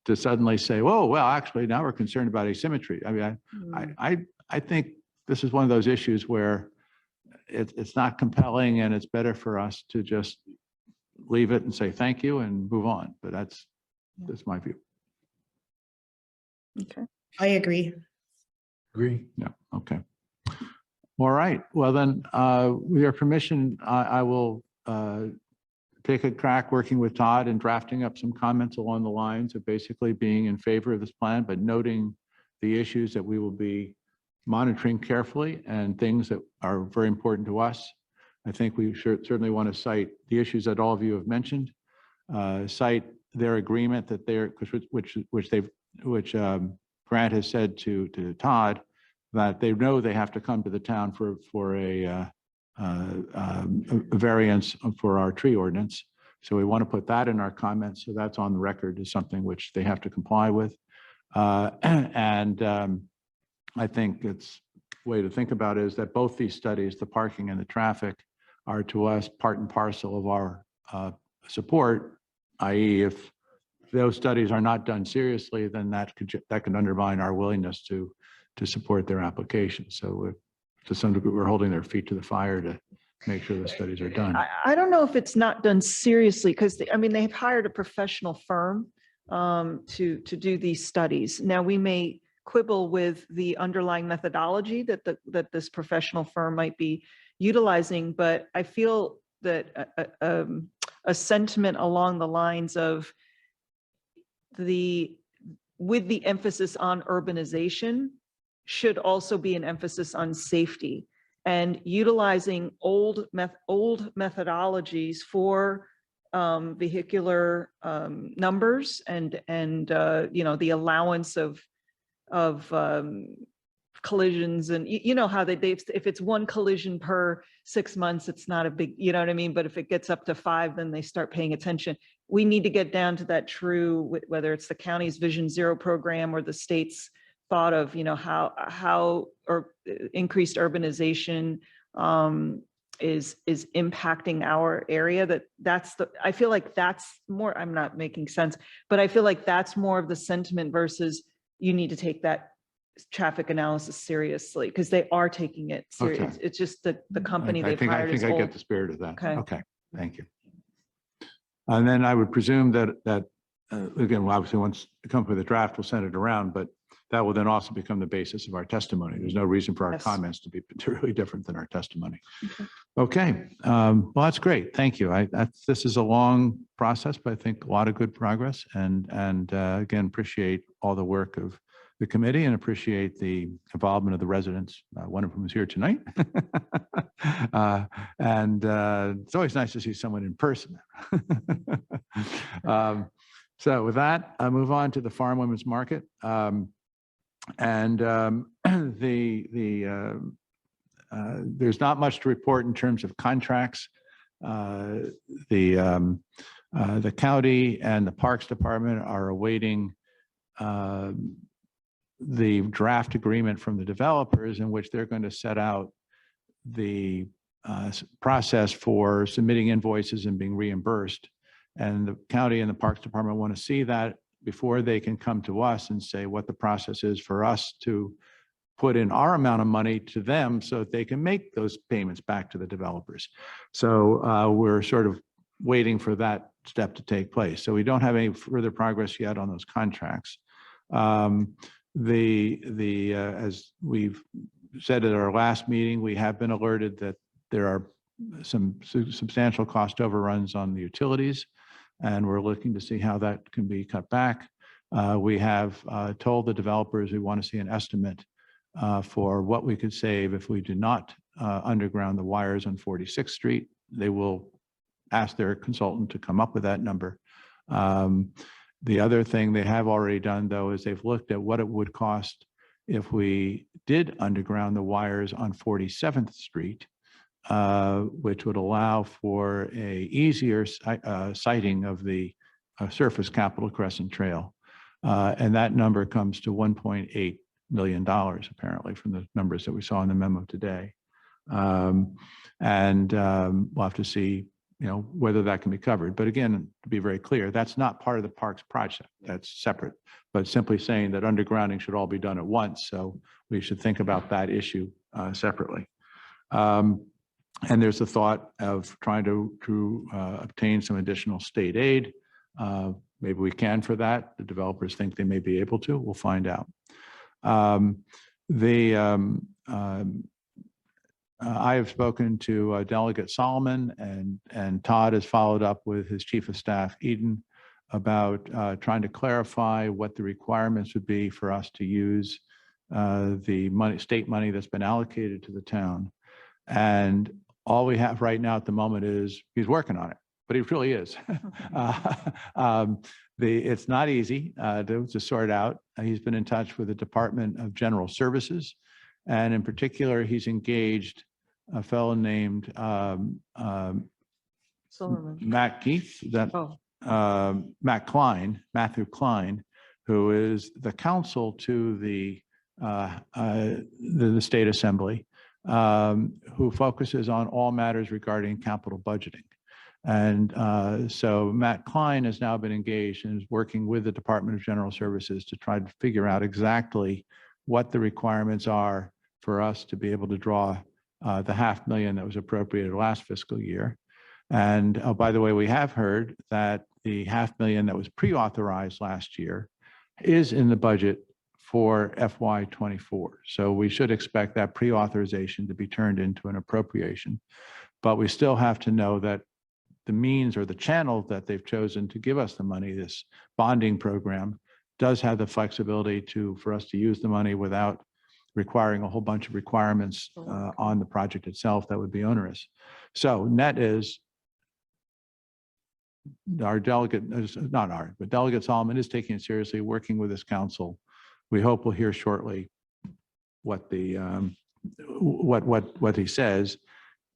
A: to suddenly say, whoa, well, actually now we're concerned about asymmetry. I mean, I think this is one of those issues where it's not compelling, and it's better for us to just leave it and say thank you and move on. But that's my view.
C: Okay.
H: I agree.
I: Agree.
A: Yeah, okay. All right, well then, with your permission, I will take a crack working with Todd and drafting up some comments along the lines of basically being in favor of this plan, but noting the issues that we will be monitoring carefully and things that are very important to us. I think we certainly want to cite the issues that all of you have mentioned, cite their agreement that they're, which Grant has said to Todd, that they know they have to come to the town for a variance for our tree ordinance. So we want to put that in our comments. So that's on the record as something which they have to comply with. I think it's way to think about it is that both these studies, the parking and the traffic, are to us part and parcel of our support, i.e. if those studies are not done seriously, then that can undermine our willingness to support their application. So to some degree, we're holding their feet to the fire to make sure the studies are done.
C: I don't know if it's not done seriously, because they've hired a professional firm to do these studies. Now, we may quibble with the underlying methodology that this professional firm might be utilizing, but I feel that a sentiment along the lines of with the emphasis on urbanization should also be an emphasis on safety, and utilizing old methodologies for vehicular numbers and the allowance of collisions, and how they if it's one collision per 6 months, it's not a big, you know what I mean? But if it gets up to 5, then they start paying attention. We need to get down to that true, whether it's the county's Vision Zero program or the state's thought of, how or increased urbanization is impacting our area. I feel like that's more, I'm not making sense, but I feel like that's more of the sentiment versus you need to take that traffic analysis seriously, because they are taking it serious.
A: Okay.
C: It's just the company
A: I
C: they've
A: think
C: hired is
A: I get
C: old.
A: the spirit of that.
C: Okay.
A: Okay, thank you. And then I would presume that again, well, obviously once the company with the draft will send it around, but that will then also become the basis of our testimony. There's no reason for our
C: Yes.
A: comments to be materially different than our testimony. Okay, well, that's great. Thank you. This is a long process, but I think a lot of good progress, and again, appreciate all the work of the committee and appreciate the involvement of the residents, one of whom is here tonight. It's always nice to see someone in person. So with that, I move on to the Farm Women's Market. There's not much to report in terms of contracts. The county and the Parks Department are awaiting the draft agreement from the developers in which they're going to set out the process for submitting invoices and being reimbursed. And the county and the Parks Department want to see that before they can come to us and say what the process is for us to put in our amount of money to them so that they can make those payments back to the developers. So we're sort of waiting for that step to take place. So we don't have any further progress yet on those contracts. As we've said at our last meeting, we have been alerted that there are some substantial cost overruns on the utilities, and we're looking to see how that can be cut back. We have told the developers we want to see an estimate for what we could save if we do not underground the wires on 46th Street. They will ask their consultant to come up with that number. The other thing they have already done, though, is they've looked at what it would cost if we did underground the wires on 47th Street, which would allow for a easier sighting of the surface Capitol Crescent Trail. And that number comes to $1.8 million, apparently, from the numbers that we saw in the memo today. We'll have to see, whether that can be covered. But again, to be very clear, that's not part of the parks project. That's separate, but simply saying that undergrounding should all be done at once. So we should think about that issue separately. And there's a thought of trying to obtain some additional state aid. Maybe we can for that. The developers think they may be able to. We'll find out. I have spoken to Delegate Solomon, and Todd has followed up with his Chief of Staff, Eden, about trying to clarify what the requirements would be for us to use the state money that's been allocated to the town. And all we have right now at the moment is he's working on it, but he really is. It's not easy to sort out. He's been in touch with the Department of General Services, and in particular, he's engaged a fellow named
C: Silverman.
A: Matt Keith, Matthew Klein, who is the counsel to the State Assembly, who focuses on all matters regarding capital budgeting. And so Matt Klein has now been engaged and is working with the Department of General Services to try to figure out exactly what the requirements are for us to be able to draw the $500,000 that was appropriated last fiscal year. And by the way, we have heard that the $500,000 that was pre-authorized last year is in the budget for FY24. So we should expect that pre-authorization to be turned into an appropriation. But we still have to know that the means or the channel that they've chosen to give us the money, this bonding program, does have the flexibility for us to use the money without requiring a whole bunch of requirements on the project itself that would be onerous. So net is our delegate, but Delegate Solomon is taking it seriously, working with his council. We hope we'll hear shortly what what he says.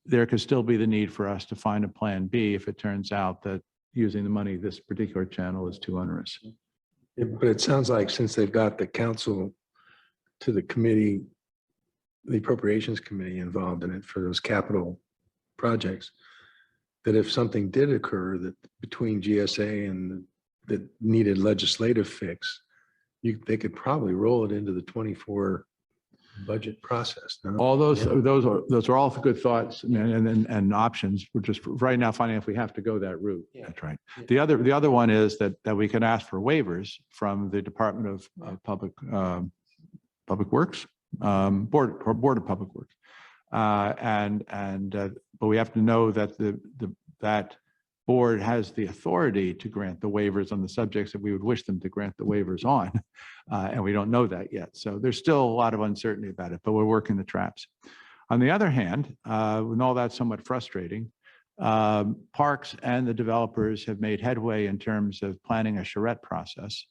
A: There could still be the need for us to find a plan B if it turns out that using the money this particular channel is too onerous.
I: But it sounds like since they've got the council to the committee, the appropriations committee involved in it for those capital projects, that if something did occur that between GSA and that needed legislative fix, they could probably roll it into the 24 budget process. No?
A: All those are all good thoughts and options. We're just right now finding if we have to go that route. Yeah. That's right. Yeah. The other one is that we can ask for waivers from the Department of Public Works, Board of Public Works, but we have to know that that board has the authority to grant the waivers on the subjects that we would wish them to grant the waivers on. And we don't know that yet. So there's still a lot of uncertainty about it, but we're working the traps. On the other hand, when all that's somewhat frustrating, parks and the developers have made headway in terms of planning a charrette process.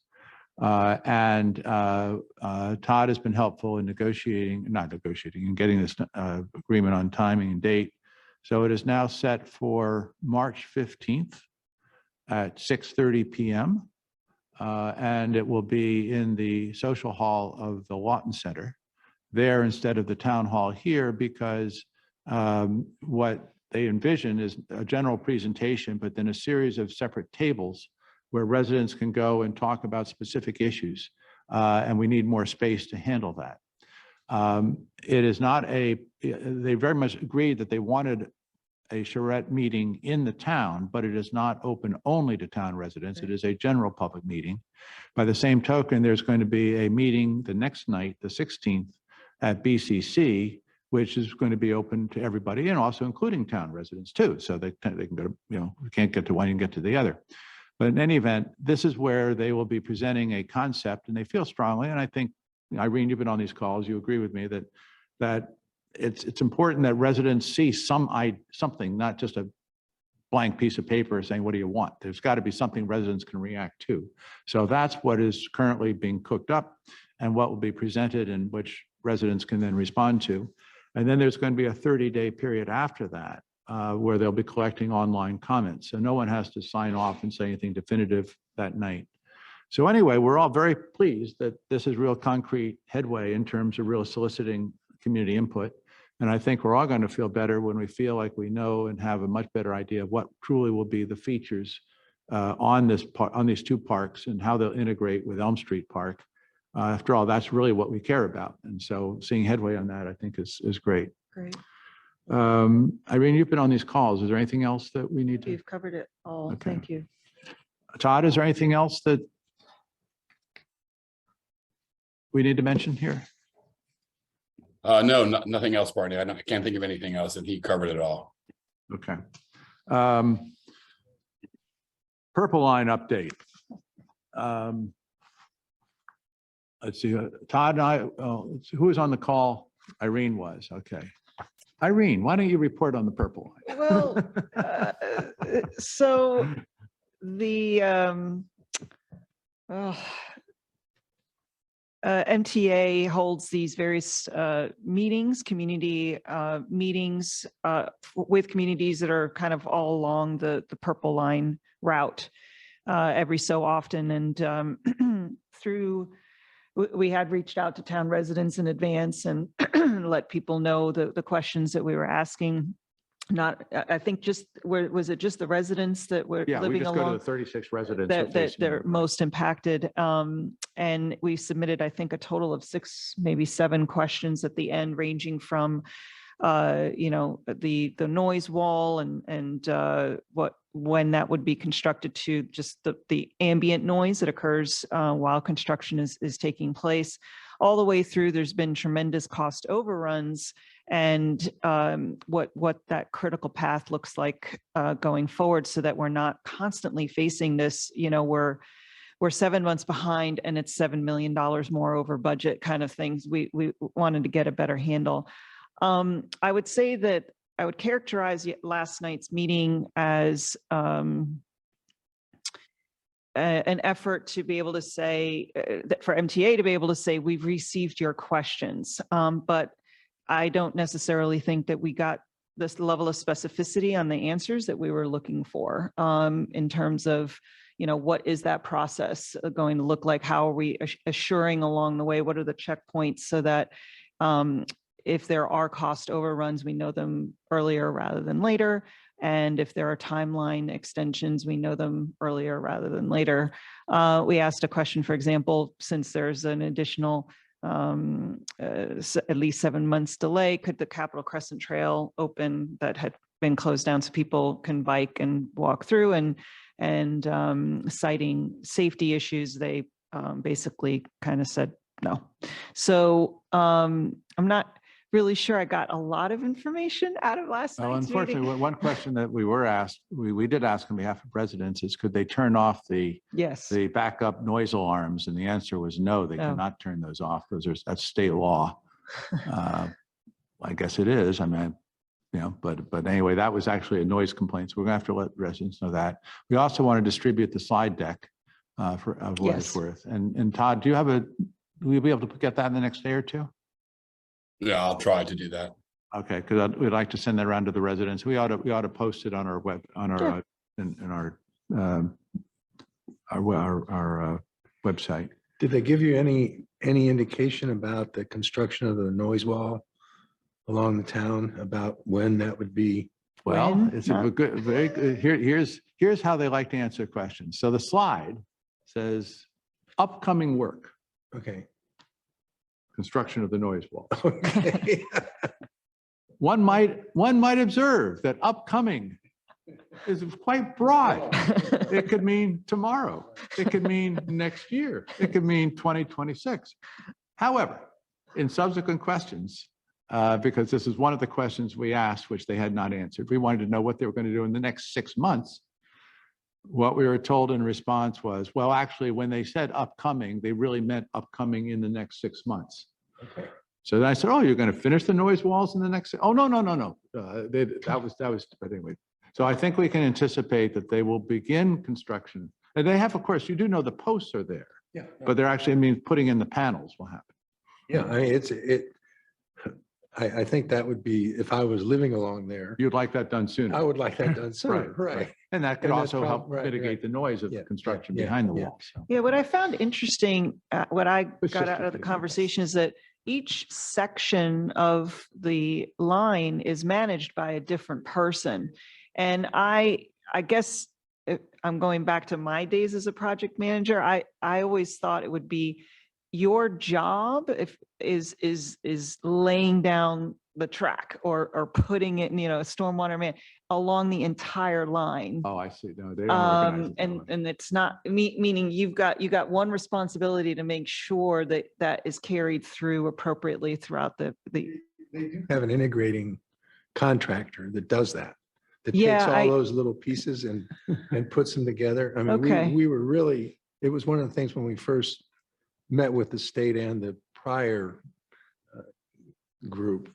A: And Todd has been helpful in in getting this agreement on timing and date. So it is now set for March 15th at 6:30 p.m. And it will be in the social hall of the Lawton Center there instead of the town hall here, because what they envision is a general presentation, but then a series of separate tables where residents can go and talk about specific issues. And we need more space to handle that. It is not they very much agreed that they wanted a charrette meeting in the town, but it is not open only to town residents. It is a general public meeting. By the same token, there's going to be a meeting the next night, the 16th, at BCC, which is going to be open to everybody and also including town residents too. So they can go to, we can't get to one and get to the other. But in any event, this is where they will be presenting a concept, and they feel strongly, and I think, Irene, you've been on these calls, you agree with me that it's important that residents see something, not just a blank piece of paper saying, what do you want? There's got to be something residents can react to. So that's what is currently being cooked up and what will be presented and which residents can then respond to. And then there's going to be a 30-day period after that where they'll be collecting online comments. So no one has to sign off and say anything definitive that night. So anyway, we're all very pleased that this is real concrete headway in terms of real soliciting community input. And I think we're all going to feel better when we feel like we know and have a much better idea of what truly will be the features on these two parks and how they'll integrate with Elm Street Park. After all, that's really what we care about. And so seeing headway on that, I think is great.
C: Great.
A: Irene, you've been on these calls. Is there anything else that we need to?
C: You've covered it all.
A: Okay.
C: Thank you.
A: Todd, is there anything else that we need to mention here?
D: No, nothing else, Barney. I can't think of anything else, and he covered it all.
A: Okay. Purple Line update. Let's see, Todd and I, who was on the call? Irene was, okay. Irene, why don't you report on the Purple Line?
C: Well, so the MTA holds these various meetings, community meetings with communities that are kind of all along the Purple Line route every so often. And we had reached out to town residents in advance and let people know the questions that we were asking. I think was it just the residents that were
A: Yeah, we
C: living
A: just go to
C: along
A: the 36 residents
C: that they're most impacted. And we submitted, I think, a total of 6, maybe 7 questions at the end, ranging from the noise wall and when that would be constructed to just the ambient noise that occurs while construction is taking place. All the way through, there's been tremendous cost overruns and what that critical path looks like going forward, so that we're not constantly facing this, we're 7 months behind and it's $7 million more over budget kind of things. We wanted to get a better handle. I would say that I would characterize last night's meeting as an effort to be able to say, for MTA to be able to say, we've received your questions. But I don't necessarily think that we got this level of specificity on the answers that we were looking for in terms of, what is that process going to look like? How are we assuring along the way? What are the checkpoints so that if there are cost overruns, we know them earlier rather than later. And if there are timeline extensions, we know them earlier rather than later. We asked a question, for example, since there's an additional at least 7 months delay, could the Capitol Crescent Trail open that had been closed down so people can bike and walk through? And citing safety issues, they basically kind of said no. So I'm not really sure I got a lot of information out of last
A: Well,
C: night's meeting.
A: unfortunately, one question that we were asked, we did ask on behalf of residents is could they turn off the
C: Yes.
A: backup noise alarms? And the answer was no, they
C: No.
A: cannot turn those off. That's state law. I guess it is. I mean, you know, but anyway, that was actually a noise complaint. So we're gonna have to let residents know that. We also want to distribute the slide deck of what
C: Yes.
A: it's worth. And Todd, do you have will you be able to get that in the next day or two?
D: Yeah, I'll try to do that.
A: Okay, because we'd like to send that around to the residents. We ought to post it on our our website.
I: Did they give you any indication about the construction of the noise wall along the town, about when that would be?
A: Well,
C: When?
A: it's a good, very good. Here's how they like to answer questions. So the slide says upcoming work,
I: Okay.
A: construction of the noise wall.
I: Okay.
A: One might observe that upcoming is quite broad. It could mean tomorrow. It could mean next year. It could mean 2026. However, in subsequent questions, because this is one of the questions we asked, which they had not answered, we wanted to know what they were going to do in the next 6 months. What we were told in response was, well, actually, when they said upcoming, they really meant upcoming in the next 6 months.
I: Okay.
A: So then I said, oh, you're going to finish the noise walls in the next, oh, no. That was, but anyway. So I think we can anticipate that they will begin construction. And they have, of course, you do know the posts are there,
I: Yeah.
A: but they're actually, I mean, putting in the panels will happen.
I: Yeah, I mean, I think that would be, if I was living along there,
A: You'd like that done sooner.
I: I would like that done sooner,
A: Right.
I: right?
A: And that could
I: And that's
A: also help
I: right,
A: mitigate
I: right.
A: the noise of
I: Yeah,
A: the construction
I: yeah,
A: behind the
I: yeah.
A: wall. So.
C: Yeah, what I found interesting, what I
A: It's
C: got
A: just
C: out of the
A: a-
C: conversation is that each section of the line is managed by a different person. And I guess I'm going back to my days as a project manager. I always thought it would be your job is laying down the track or putting it in, a stormwater man along the entire line.
A: Oh, I see. No, they are organized that way.
C: And it's not meaning you got one responsibility to make sure that is carried through appropriately throughout the.
I: They do have an integrating contractor that does that. That
C: Yeah,
I: takes all those little pieces and puts them together. I mean,
C: Okay.
I: we were really, it was one of the things when we first met with the state and the prior group,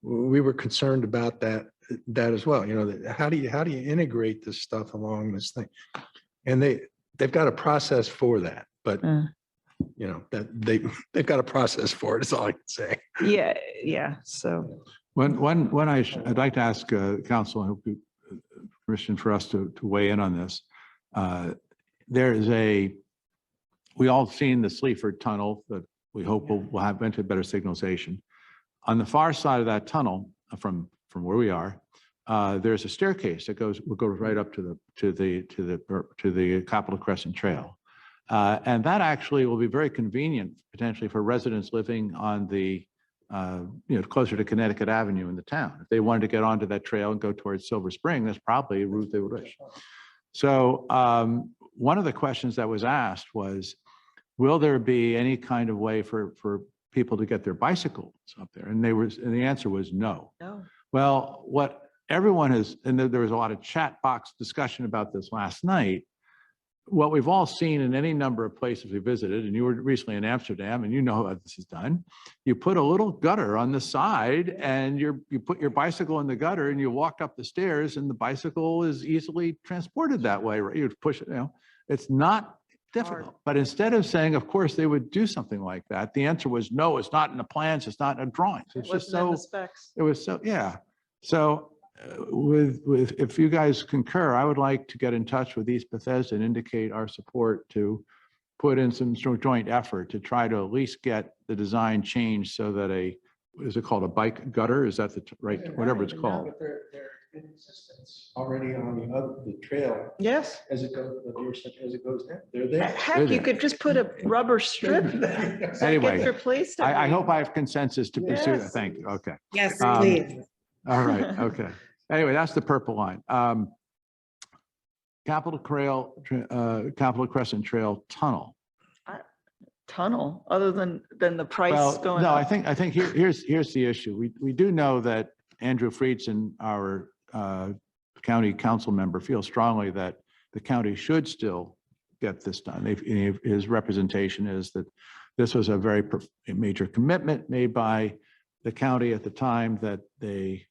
I: we were concerned about that as well. How do you integrate this stuff along this thing? And they've got a process for that, but that they've got a process for it, is all I can say.
C: Yeah. So.
A: I'd like to ask council, I hope you permission for us to weigh in on this. There is we all seen the Sleaford Tunnel that we hope will have eventually better signalization. On the far side of that tunnel, from where we are, there's a staircase that will go right up to the Capitol Crescent Trail, and that actually will be very convenient potentially for residents living on the closer to Connecticut Avenue in the town. If they wanted to get onto that trail and go towards Silver Spring, that's probably a route they would wish. So one of the questions that was asked was, will there be any kind of way for people to get their bicycles up there? And the answer was no.
C: No.
A: Well, what everyone has, and there was a lot of chat box discussion about this last night. What we've all seen in any number of places we visited, and you were recently in Amsterdam, and you know how this is done. You put a little gutter on the side, and you put your bicycle in the gutter, and you walk up the stairs, and the bicycle is easily transported that way. Right? You push it. It's not difficult. But instead of saying, of course, they would do something like that, the answer was no. It's not in the plans. It's not in the drawings. It's just
C: Wasn't in
A: so.
C: the specs.
A: It was so, yeah. So if you guys concur, I would like to get in touch with East Bethesda and indicate our support to put in some sort of joint effort to try to at least get the design changed so that what is it called? A bike gutter? Is that the right, whatever it's called?
I: They're in existence already on the trail
C: Yes.
I: as it goes down. They're there.
C: Heck, you could just put a rubber strip that
A: Anyway,
C: gets replaced.
A: I hope I have consensus to pursue that.
C: Yes.
A: Thank you. Okay.
H: Yes,
A: Um,
H: please.
A: All right. Okay. Anyway, that's the purple line. Capitol Crescent Trail Tunnel.
C: tunnel, other than the price
A: Well,
C: going
A: no,
C: up?
A: I think here's the issue. We do know that Andrew Friedson, our county council member, feels strongly that the county should still get this done. His representation is that this was a very major commitment made by the county at the time that the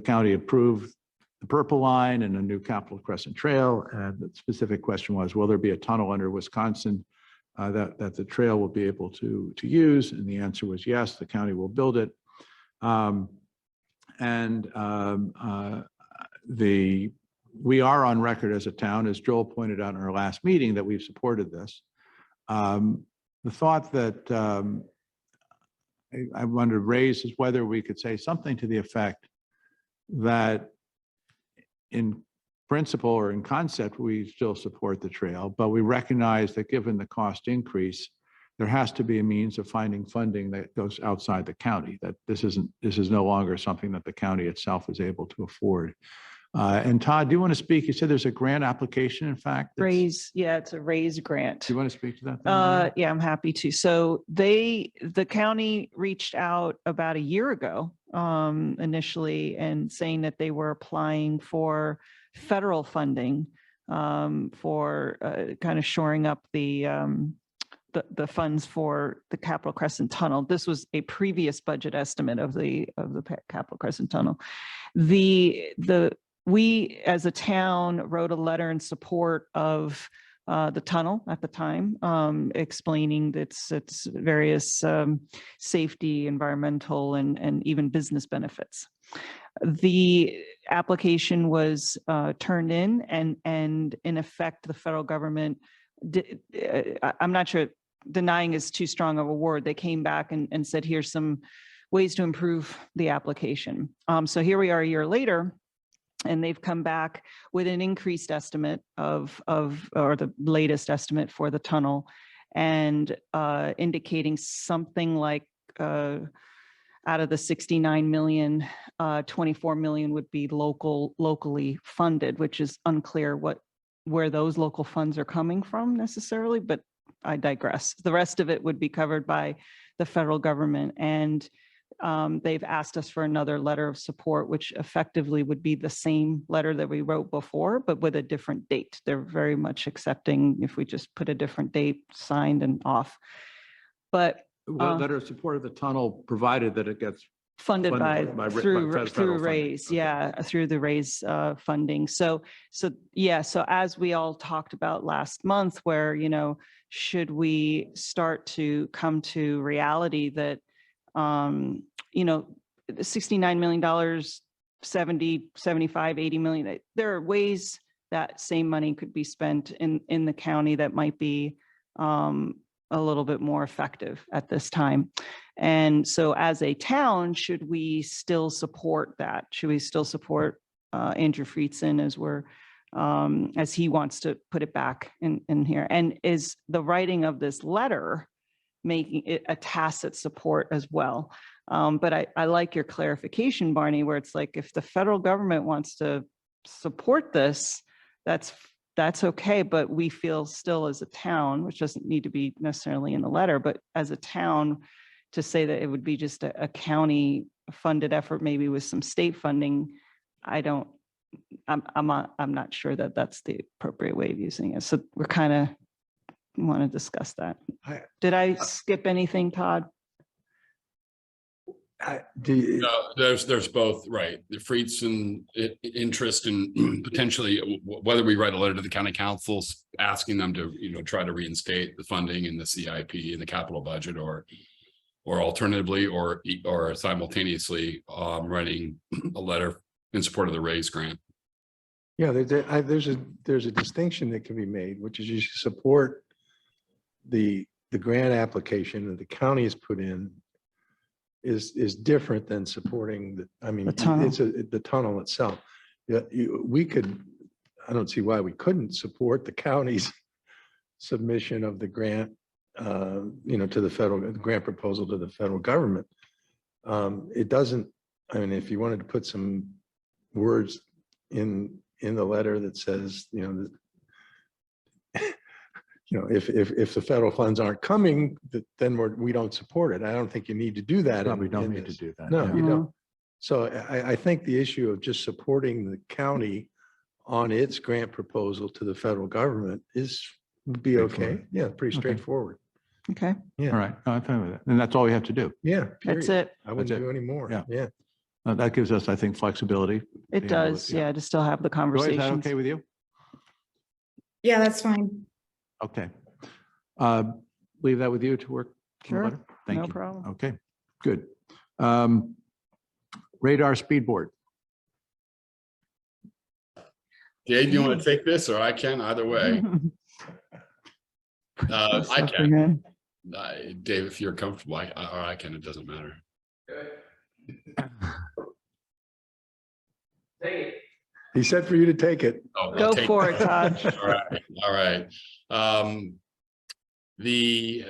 A: county approved the Purple Line and a new Capitol Crescent Trail. And the specific question was, will there be a tunnel under Wisconsin that the trail will be able to use? And the answer was yes, the county will build it. We are on record as a town, as Joel pointed out in our last meeting, that we've supported this. The thought that I wanted to raise is whether we could say something to the effect that in principle or in concept, we still support the trail, but we recognize that given the cost increase, there has to be a means of finding funding that goes outside the county, that this is no longer something that the county itself is able to afford. And Todd, do you want to speak? You said there's a grant application, in fact.
C: Yeah, it's a raise grant.
A: Do you want to speak to that? Then?
C: Yeah, I'm happy to. So the county reached out about a year ago initially and saying that they were applying for federal funding for kind of shoring up the funds for the Capitol Crescent Tunnel. This was a previous budget estimate of the Capitol Crescent Tunnel. We as a town wrote a letter in support of the tunnel at the time, explaining its various safety, environmental, and even business benefits. The application was turned in, and in effect, the federal government, I'm not sure, denying is too strong of a word. They came back and said, here's some ways to improve the application. So here we are a year later, and they've come back with an increased estimate or the latest estimate for the tunnel, and indicating something like out of the 69 million, 24 million would be locally funded, which is unclear where those local funds are coming from necessarily, but I digress. The rest of it would be covered by the federal government, and they've asked us for another letter of support, which effectively would be the same letter that we wrote before, but with a different date. They're very much accepting if we just put a different date, signed and off. But
A: letter of support of the tunnel, provided that it gets
C: funded through
A: federal
C: raise,
A: funding.
C: yeah, through the raise funding. So as we all talked about last month, where should we start to come to reality that $69 million, 70, 75, 80 million, there are ways that same money could be spent in the county that might be a little bit more effective at this time. And so as a town, should we still support that? Should we still support Andrew Friedson as he wants to put it back in here? And is the writing of this letter making it a tacit support as well? But I like your clarification, Barney, where it's like, if the federal government wants to support this, that's okay, but we feel still as a town, which doesn't need to be necessarily in the letter, but as a town, to say that it would be just a county funded effort, maybe with some state funding, I'm not sure that that's the appropriate way of using it. So we're kind of want to discuss that. Did I skip anything, Todd?
D: No, there's both, right? The Friedson interest in potentially whether we write a letter to the county councils asking them to, try to reinstate the funding in the CIP in the capital budget, or alternatively, or simultaneously writing a letter in support of the raise grant.
I: Yeah, there's a distinction that can be made, which is you should support the grant application that the county has put in is different than supporting the tunnel. It's the tunnel itself. Yeah, I don't see why we couldn't support the county's submission of the grant, to the grant proposal to the federal government. It doesn't, if you wanted to put some words in the letter that says, if the federal funds aren't coming, then we don't support it. I don't think you need to do that.
A: Probably
I: in
A: don't need to
I: this.
A: do that.
I: No,
A: yeah.
I: you don't. So I think the issue of just supporting the county on its grant proposal to the federal government would be okay.
A: Straightforward.
I: Yeah, pretty
A: Okay.
I: straightforward.
C: Okay,
I: Yeah.
A: All right, no, I'm fine with it. And that's all we have to do.
I: Yeah.
C: that's
I: period.
C: it.
I: I wouldn't
A: That's it.
I: do any more.
A: Yeah.
I: Yeah.
A: That gives us, I think, flexibility.
C: It
A: Being able to-
C: does, yeah, to still have the
A: Joy, is that
C: conversations.
A: okay with you?
H: Yeah, that's fine.
A: Okay. Leave that with you to work. on the
C: Sure,
A: letter? Thank
C: no
A: you.
C: problem.
A: Okay, good. Radar speed board.
D: Dave, you want to take this or I can, either way. I can.
C: Again.
D: Dave, if you're comfortable, or I can, it doesn't matter.
I: He said for you to take it.
D: Oh, I'll
C: Go
D: take
C: for it, Todd.
D: All right. The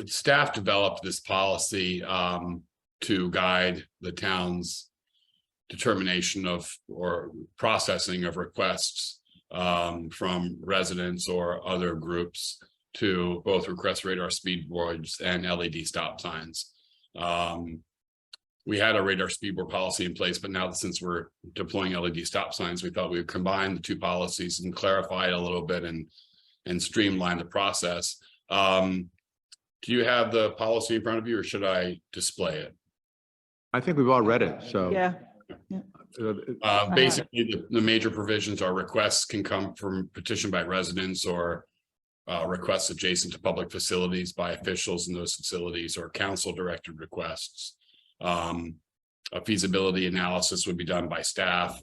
D: staff developed this policy to guide the town's determination of or processing of requests from residents or other groups to both request radar speed boards and LED stop signs. We had a radar speed board policy in place, but now since we're deploying LED stop signs, we thought we would combine the two policies and clarify it a little bit and streamline the process. Do you have the policy in front of you, or should I display it?
A: I think we've all read it, so.
C: Yeah,
D: Basically, the major provisions are requests can come from petition by residents or requests adjacent to public facilities by officials in those facilities or council directed requests. A feasibility analysis would be done by staff.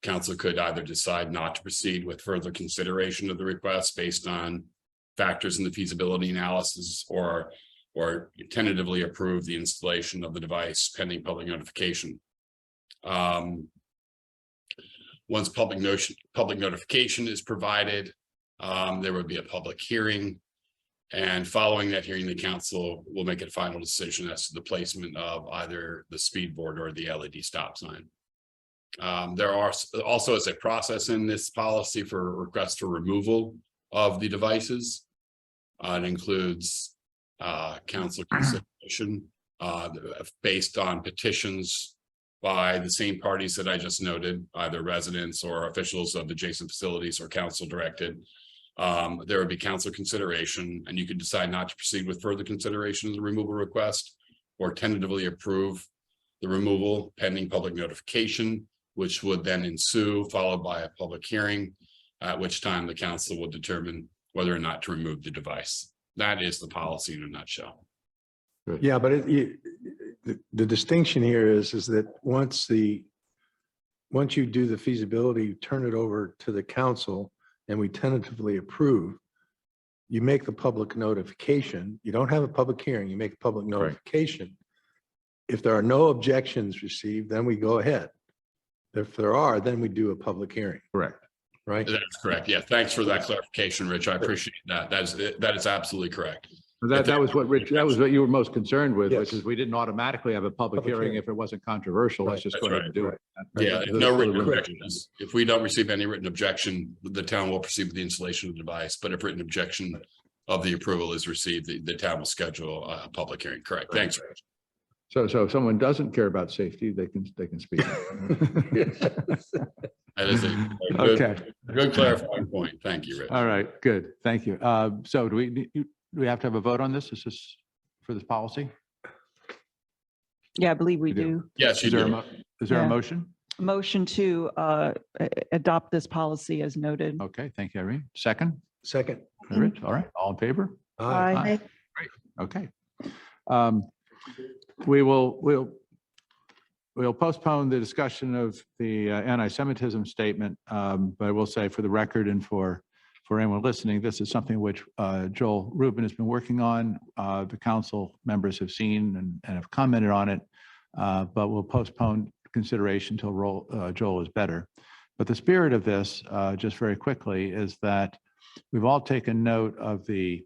D: Council could either decide not to proceed with further consideration of the request based on factors in the feasibility analysis or tentatively approve the installation of the device pending public notification. Once public notification is provided, there would be a public hearing. And following that hearing, the council will make a final decision as to the placement of either the speed board or the LED stop sign. There are also is a process in this policy for requests for removal of the devices. It includes council consideration based on petitions by the same parties that I just noted, either residents or officials of adjacent facilities or council directed. There would be council consideration, and you could decide not to proceed with further consideration of the removal request or tentatively approve the removal pending public notification, which would then ensue, followed by a public hearing, at which time the council will determine whether or not to remove the device. That is the policy in a nutshell.
I: Yeah, but the distinction here is that once you do the feasibility, you turn it over to the council and we tentatively approve, you make the public notification. You don't have a public hearing, you make a public notification. If there are no objections received, then we go ahead. If there are, then we do a public hearing,
A: Correct.
I: right?
D: That's correct. Yeah, thanks for that clarification, Rich. I appreciate that. That is absolutely correct.
A: That was what Rich, that was what you were most concerned with, which
I: Yes.
A: is we didn't automatically have a public
I: Public
A: hearing
I: hearing.
A: if it wasn't controversial. Let's just go
D: That's
A: ahead and do
I: right.
A: it.
D: Yeah, if
A: Those
D: no
A: are
D: written
A: the
D: objections. If we don't receive any written objection, the town will proceed with the installation of the device. But if written objection of the approval is received, the town will schedule a public hearing. Correct. Thanks, Rich.
A: So if someone doesn't care about safety, they can speak.
D: That is a
A: Okay,
D: good clarifying point. Thank you, Rich.
A: all right, good, thank you. So do we have to have a vote on this? Is this for this policy?
C: yeah, I believe we
A: We do.
C: do.
D: Yes, you
A: Is there a
D: do.
A: is there a
C: Yeah.
A: motion?
C: Motion to adopt this policy as noted.
A: Okay, thank you, Irene. Second,
I: Second.
A: Rich, all right, all in favor?
C: Aye.
A: Okay. We'll postpone the discussion of the anti-Semitism statement, but I will say for the record and for anyone listening, this is something which Joel Rubin has been working on. The council members have seen and have commented on it, but we'll postpone consideration until Joel is better. But the spirit of this, just very quickly, is that we've all taken note of the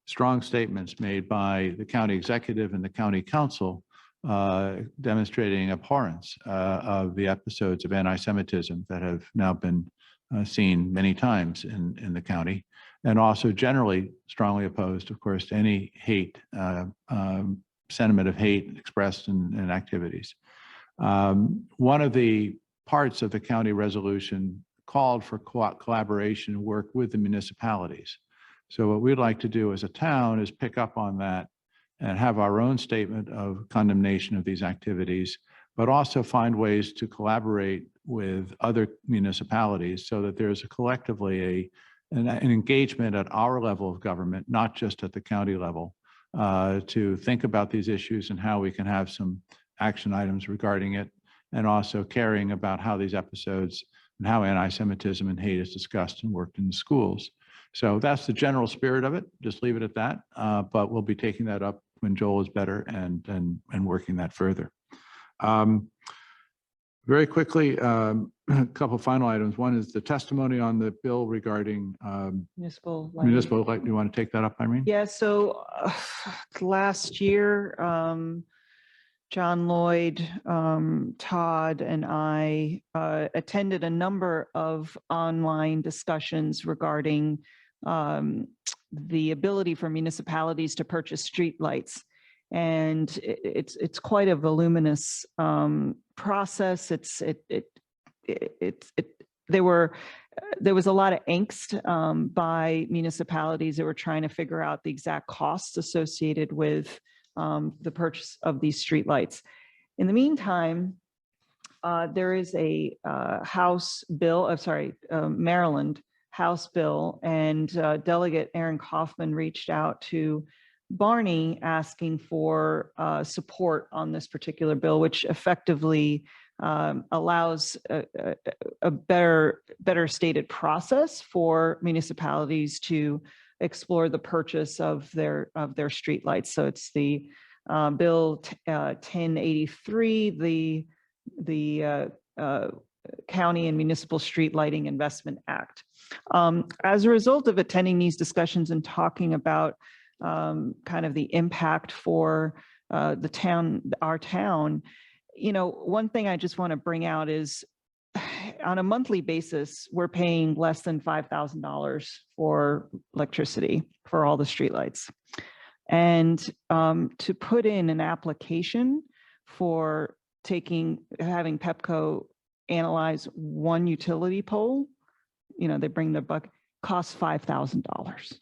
A: strong statements made by the county executive and the county council demonstrating abhorrence of the episodes of anti-Semitism that have now been seen many times in the county. and also generally strongly opposed, of course, to any hate, sentiment of hate expressed in activities. One of the parts of the county resolution called for collaboration and work with the municipalities. So what we'd like to do as a town is pick up on that and have our own statement of condemnation of these activities, but also find ways to collaborate with other municipalities so that there's collectively an engagement at our level of government, not just at the county level, to think about these issues and how we can have some action items regarding it, and also caring about how these episodes and how anti-Semitism and hate is discussed and worked in the schools. So that's the general spirit of it. Just leave it at that. But we'll be taking that up when Joel is better and working that further. Very quickly, a couple final items. One is the testimony on the bill regarding
C: Municipal. lighting.
A: municipal light. Do you want to take that up, Irene?
C: Yeah, so last year, John Lloyd, Todd, and I attended a number of online discussions regarding the ability for municipalities to purchase streetlights. And it's quite a voluminous process. There was a lot of angst by municipalities that were trying to figure out the exact costs associated with the purchase of these streetlights. In the meantime, there is a House bill, Maryland House bill, and Delegate Aaron Kaufman reached out to Barney asking for support on this particular bill, which effectively allows a better stated process for municipalities to explore the purchase of their streetlights. So it's the bill 1083, the County and Municipal Street Lighting Investment Act. As a result of attending these discussions and talking about kind of the impact for the town, our town, one thing I just want to bring out is on a monthly basis, we're paying less than $5,000 for electricity for all the streetlights. And to put in an application for having Pepco analyze one utility pole, they bring their buck, costs $5,000.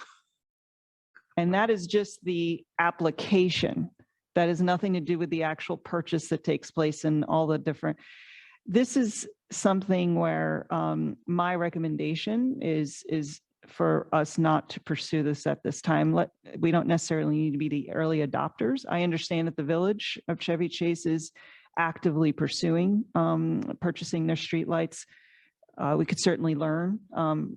C: And that is just the application. That has nothing to do with the actual purchase that takes place in all the different. This is something where my recommendation is for us not to pursue this at this time. We don't necessarily need to be the early adopters. I understand that the village of Chevy Chase is actively pursuing purchasing their streetlights. We could certainly learn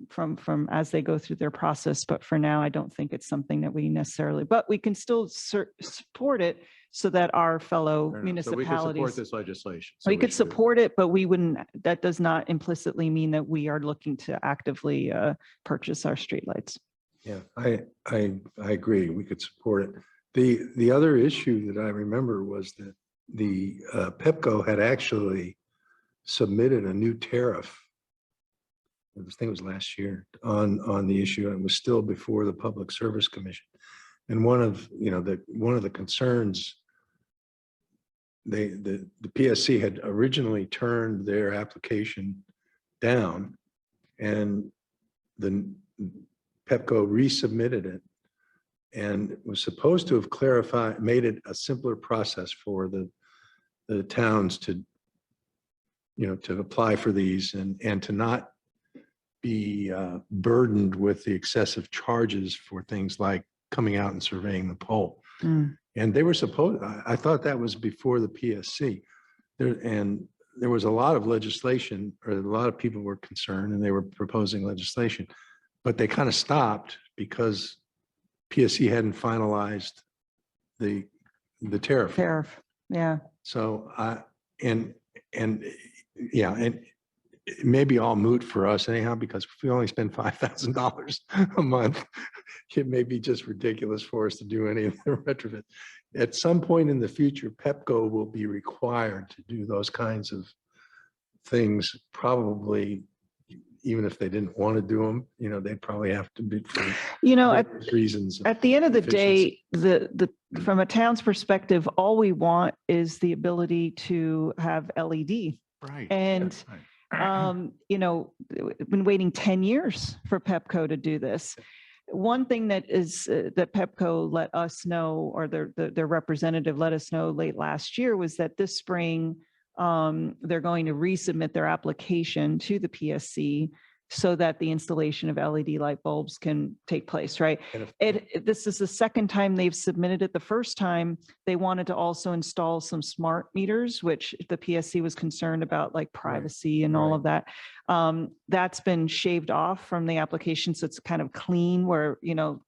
C: from as they go through their process, but for now, I don't think it's something that we necessarily, but we can still support it so that our fellow municipalities.
A: So we could support this legislation. So
C: we could support it, but we wouldn't, that does not implicitly mean that we are looking to actively purchase our streetlights.
I: Yeah, I agree. We could support it. The other issue that I remember was that the Pepco had actually submitted a new tariff. I think it was last year on the issue, and it was still before the Public Service Commission. And one of the concerns, the PSC had originally turned their application down, and the Pepco resubmitted it, and was supposed to have made it a simpler process for the towns to apply for these and to not be burdened with the excessive charges for things like coming out and surveying the pole. And they were I thought that was before the PSC. There was a lot of legislation, or a lot of people were concerned, and they were proposing legislation, but they kind of stopped because PSC hadn't finalized the tariff.
C: Yeah.
I: So and it may be all moot for us anyhow, because if we only spend $5,000 a month, it may be just ridiculous for us to do any of the retrofit. At some point in the future, Pepco will be required to do those kinds of things, probably even if they didn't want to do them, they'd probably have to be for
C: At
I: various reasons.
C: the end of the day,
I: efficiency.
C: from a town's perspective, all we want is the ability to have LED.
A: Right.
C: And, been waiting 10 years for Pepco to do this. One thing that Pepco let us know, or their representative let us know late last year, was that this spring, they're going to resubmit their application to the PSC so that the installation of LED light bulbs can take place, right?
I: And if-
C: This is the second time they've submitted it. The first time, they wanted to also install some smart meters, which the PSC was concerned about, like privacy and all of that. That's been shaved off from the application, so it's kind of clean, where,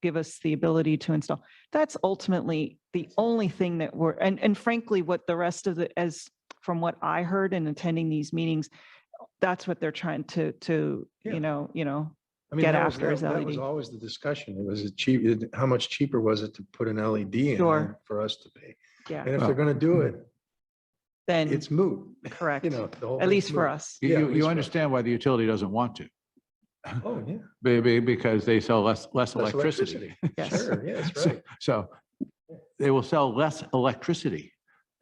C: give us the ability to install. That's ultimately the only thing that and frankly, what the rest of from what I heard in attending these meetings, that's what they're trying to
I: Yeah.
C: get
I: that
C: after is
I: that was
C: LED.
I: always the discussion. It was how much cheaper was it to put an LED in
C: Sure.
I: for us to pay?
C: Yeah,
I: And if they're going to do it,
C: then
I: it's moot.
C: correct,
I: The whole
C: at
I: thing's
C: least for
I: moot.
C: us.
I: Yeah, at least
A: You
I: for us.
A: understand why the utility doesn't want to,
I: Oh, yeah.
A: because they sell less
I: Less
A: electricity.
C: Yes.
I: Sure, yeah, that's
A: So-
I: right.
A: So they will sell less electricity.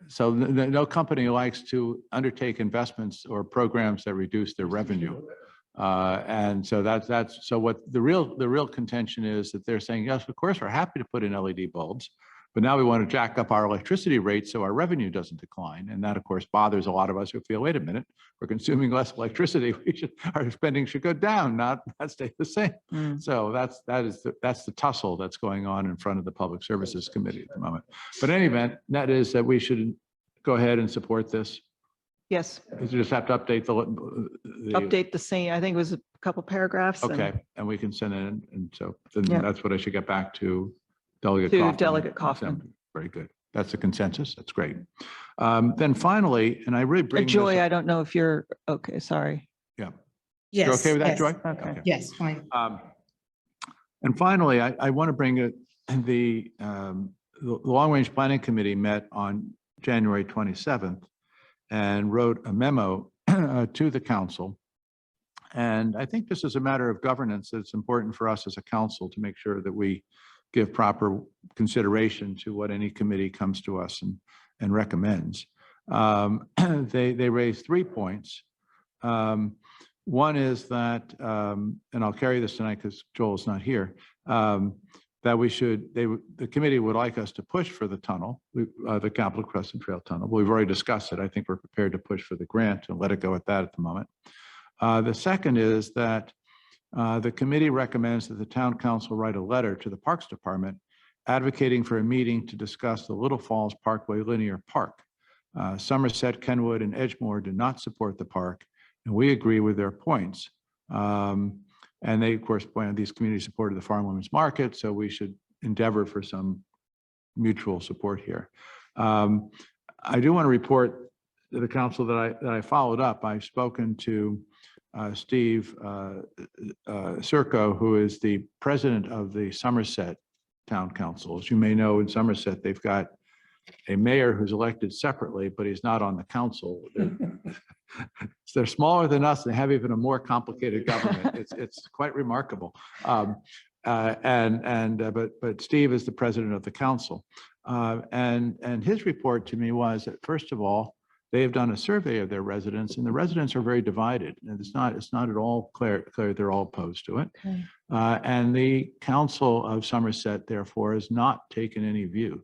A: So no company likes to undertake investments or programs that reduce their revenue. And so so what the real contention is, that they're saying, yes, of course, we're happy to put in LED bulbs, but now we want to jack up our electricity rates so our revenue doesn't decline. And that, of course, bothers a lot of us who feel, wait a minute, we're consuming less electricity. Our spending should go down, not stay the same.
C: Mm.
A: So that's the tussle that's going on in front of the Public Services Committee at the moment. But in any event, that is that we should go ahead and support this.
C: Yes,
A: You just have to update the
C: update the same, I think it was a couple paragraphs. and
A: Okay, and we can send it in, and so then
C: Yeah.
A: that's what I should get back to Delegate
C: To
A: Kaufman.
C: Delegate Kaufman.
A: Very good. That's a consensus. That's great. Then finally, and I really bring this
C: Joy,
A: up-
C: I don't know if you're, okay, sorry.
A: You're
H: Yes.
A: okay with that,
H: yes,
A: Joy?
C: Okay.
H: Yes, fine.
A: And finally, I want to bring it, the Long Range Planning Committee met on January 27th and wrote a memo to the council. And I think this is a matter of governance. It's important for us as a council to make sure that we give proper consideration to what any committee comes to us and recommends. They raised 3 points. One is that, and I'll carry this tonight because Joel's not here, that the committee would like us to push for the tunnel, the Capitol Crescent Trail Tunnel. We've already discussed it. I think we're prepared to push for the grant and let it go at that at the moment. The second is that the committee recommends that the town council write a letter to the Parks Department advocating for a meeting to discuss the Little Falls Parkway Linear Park. Somerset, Kenwood, and Edgemoor do not support the park, and we agree with their points. And they, of course, point out these communities supported the Farm Women's Market, so we should endeavor for some mutual support here. I do want to report to the council that I followed up. I've spoken to Steve Circo, who is the president of the Somerset Town Council. As you may know, in Somerset, they've got a mayor who's elected separately, but he's not on the council. They're smaller than us. They have even a more complicated government. It's quite remarkable. But Steve is the president of the council. And his report to me was that, first of all, they have done a survey of their residents, and the residents are very divided. And it's not at all clear they're all opposed to it.
C: Okay.
A: And the Council of Somerset, therefore, has not taken any view.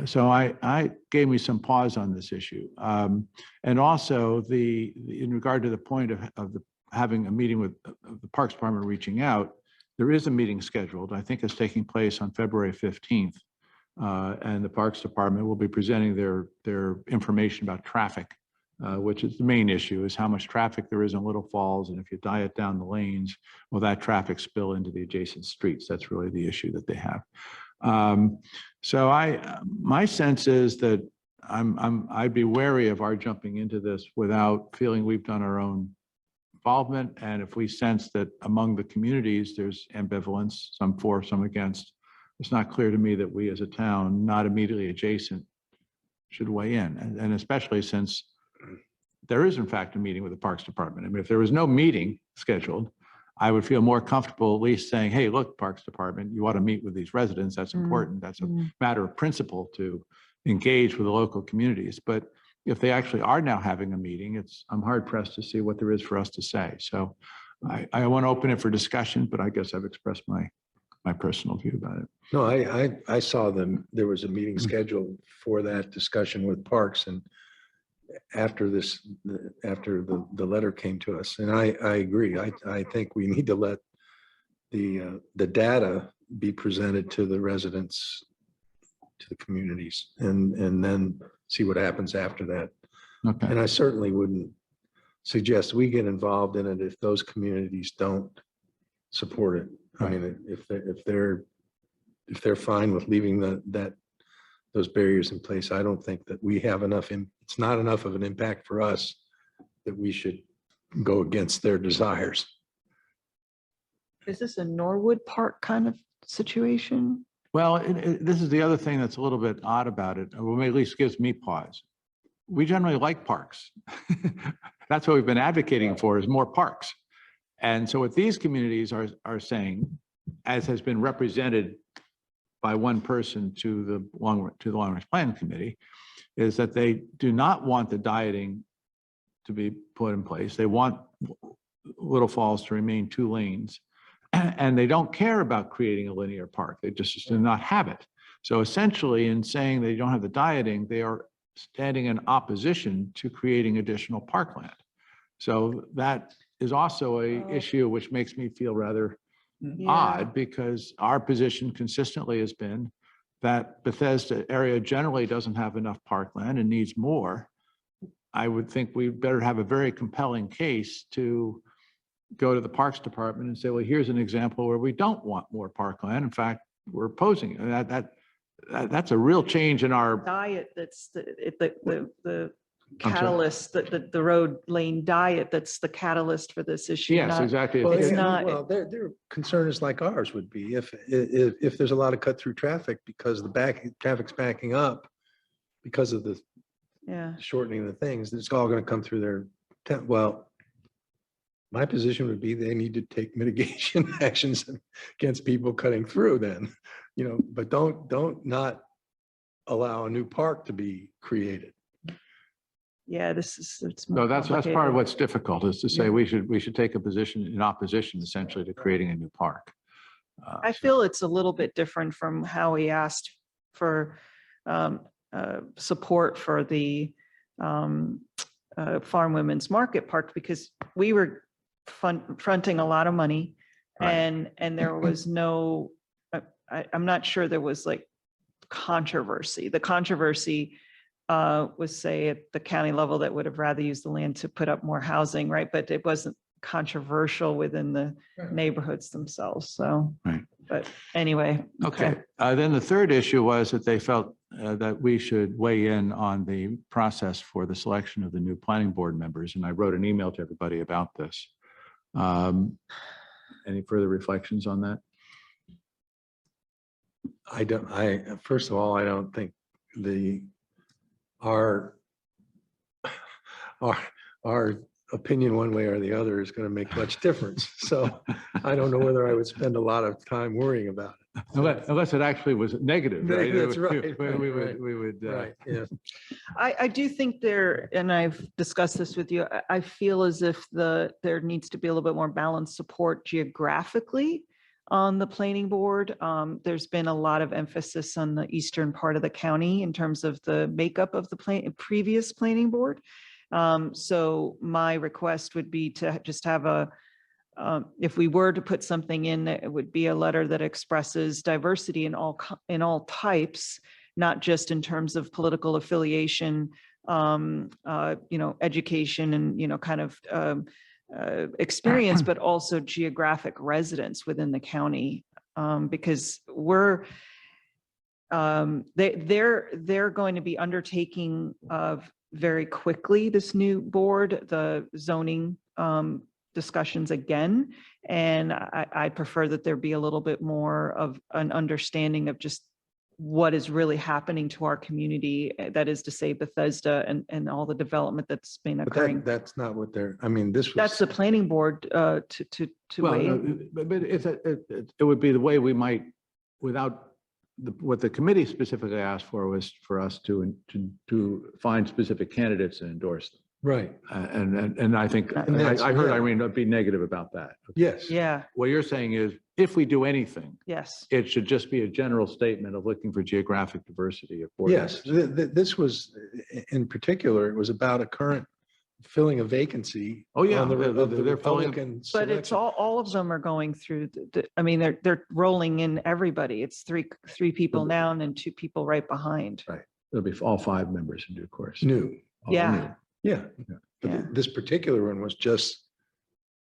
A: So I gave me some pause on this issue. And also in regard to the point of having a meeting with the Parks Department reaching out, there is a meeting scheduled. I think it's taking place on February 15th. And the Parks Department will be presenting their information about traffic, which is the main issue, is how much traffic there is in Little Falls. And if you diet down the lanes, will that traffic spill into the adjacent streets? That's really the issue that they have. So my sense is that I'd be wary of our jumping into this without feeling we've done our own involvement. And if we sense that among the communities, there's ambivalence, some for, some against, it's not clear to me that we as a town, not immediately adjacent, should weigh in. And especially since there is in fact a meeting with the Parks Department. I mean, if there was no meeting scheduled, I would feel more comfortable at least saying, hey, look, Parks Department, you ought to meet with these residents. That's important. That's a matter of principle to engage with the local communities. But if they actually are now having a meeting, I'm hard pressed to see what there is for us to say. So I want to open it for discussion, but I guess I've expressed my personal view about it.
I: No, I saw them. There was a meeting scheduled for that discussion with Parks, and after the letter came to us, and I agree. I think we need to let the data be presented to the residents, to the communities, and then see what happens after that.
A: Okay.
I: And I certainly wouldn't suggest we get involved in it if those communities don't support it. I mean, if they're fine with leaving those barriers in place, I don't think that we have enough. It's not enough of an impact for us that we should go against their desires.
C: Is this a Norwood Park kind of situation?
A: Well, this is the other thing that's a little bit odd about it, or at least gives me pause. We generally like parks. That's what we've been advocating for, is more parks. And so what these communities are saying, as has been represented by one person to the long range plan committee, is that they do not want the dieting to be put in place. They want Little Falls to remain 2 lanes, and they don't care about creating a linear park. They just do not have it. So essentially, in saying they don't have the dieting, they are standing in opposition to creating additional parkland. So that is also a issue which makes me feel rather odd, because our position consistently has been that Bethesda area generally doesn't have enough parkland and needs more. I would think we better have a very compelling case to go to the Parks Department and say, well, here's an example where we don't want more parkland. In fact, we're opposing it. That's a real change in our
C: Diet, that's the catalyst, the road lane diet, that's the catalyst for this issue.
A: Yes,
C: not-
A: exactly.
C: It's not-
I: Well, their concern is like ours would be if there's a lot of cut through traffic because traffic's backing up because of the
C: Yeah.
I: shortening of the things, it's all going to come through their tent. Well, my position would be they need to take mitigation actions against people cutting through then, but don't not allow a new park to be created.
C: Yeah, it's
A: No,
C: more
A: that's part of
C: complicated.
A: what's difficult, is to say we should take a position in opposition essentially to creating a new park.
C: I feel it's a little bit different from how we asked for support for the Farm Women's Market Park, because we were fronting a lot of money,
A: Right.
C: and there was no, I'm not sure there was like controversy. The controversy was, say, at the county level, that would have rather used the land to put up more housing, right? But it wasn't controversial within the neighborhoods themselves. So,
A: Right.
C: But anyway.
A: Okay. Then the third issue was that they felt that we should weigh in on the process for the selection of the new planning board members. And I wrote an email to everybody about this. Any further reflections on that?
I: First of all, I don't think our opinion one way or the other is going to make much difference. So I don't know whether I would spend a lot of time worrying about it.
A: Unless it actually was negative, right?
I: That's right.
A: We would.
I: Right, yeah.
C: I do think there, and I've discussed this with you, I feel as if there needs to be a little bit more balanced support geographically on the planning board. There's been a lot of emphasis on the eastern part of the county in terms of the makeup of the previous planning board. So my request would be to just have if we were to put something in, it would be a letter that expresses diversity in all types, not just in terms of political affiliation, education and, kind of experience, but also geographic residence within the county, because they're going to be undertaking very quickly this new board, the zoning discussions again. And I prefer that there be a little bit more of an understanding of just what is really happening to our community, that is to say Bethesda and all the development that's been
I: But
C: occurring.
I: that's not what they're, I mean, this was.
C: That's the planning board to
A: Well,
C: weigh
A: no,
C: in.
A: but it would be the way we might, without what the committee specifically asked for was for us to find specific candidates and endorse them.
I: Right,
A: And I think,
C: And
I: that's-
A: I heard
I: yeah.
A: Irene be negative about that.
I: yes.
C: Yeah,
A: What you're saying is, if we do anything,
C: yes.
A: it should just be a general statement of looking for geographic diversity of board
I: Yes,
A: members.
I: this was, in particular, it was about a current filling a vacancy.
A: Oh, yeah,
I: on the
A: they're-
I: of the
A: they're filling-
I: Republican
C: But it's
I: selection.
C: all of them are going through, I mean, they're rolling in everybody. It's three people now and then 2 people right behind.
A: It'll be all 5 members in due course.
I: New,
A: All
C: Yeah.
A: new.
I: yeah.
A: Yeah.
I: But
C: Yeah.
I: this particular one was just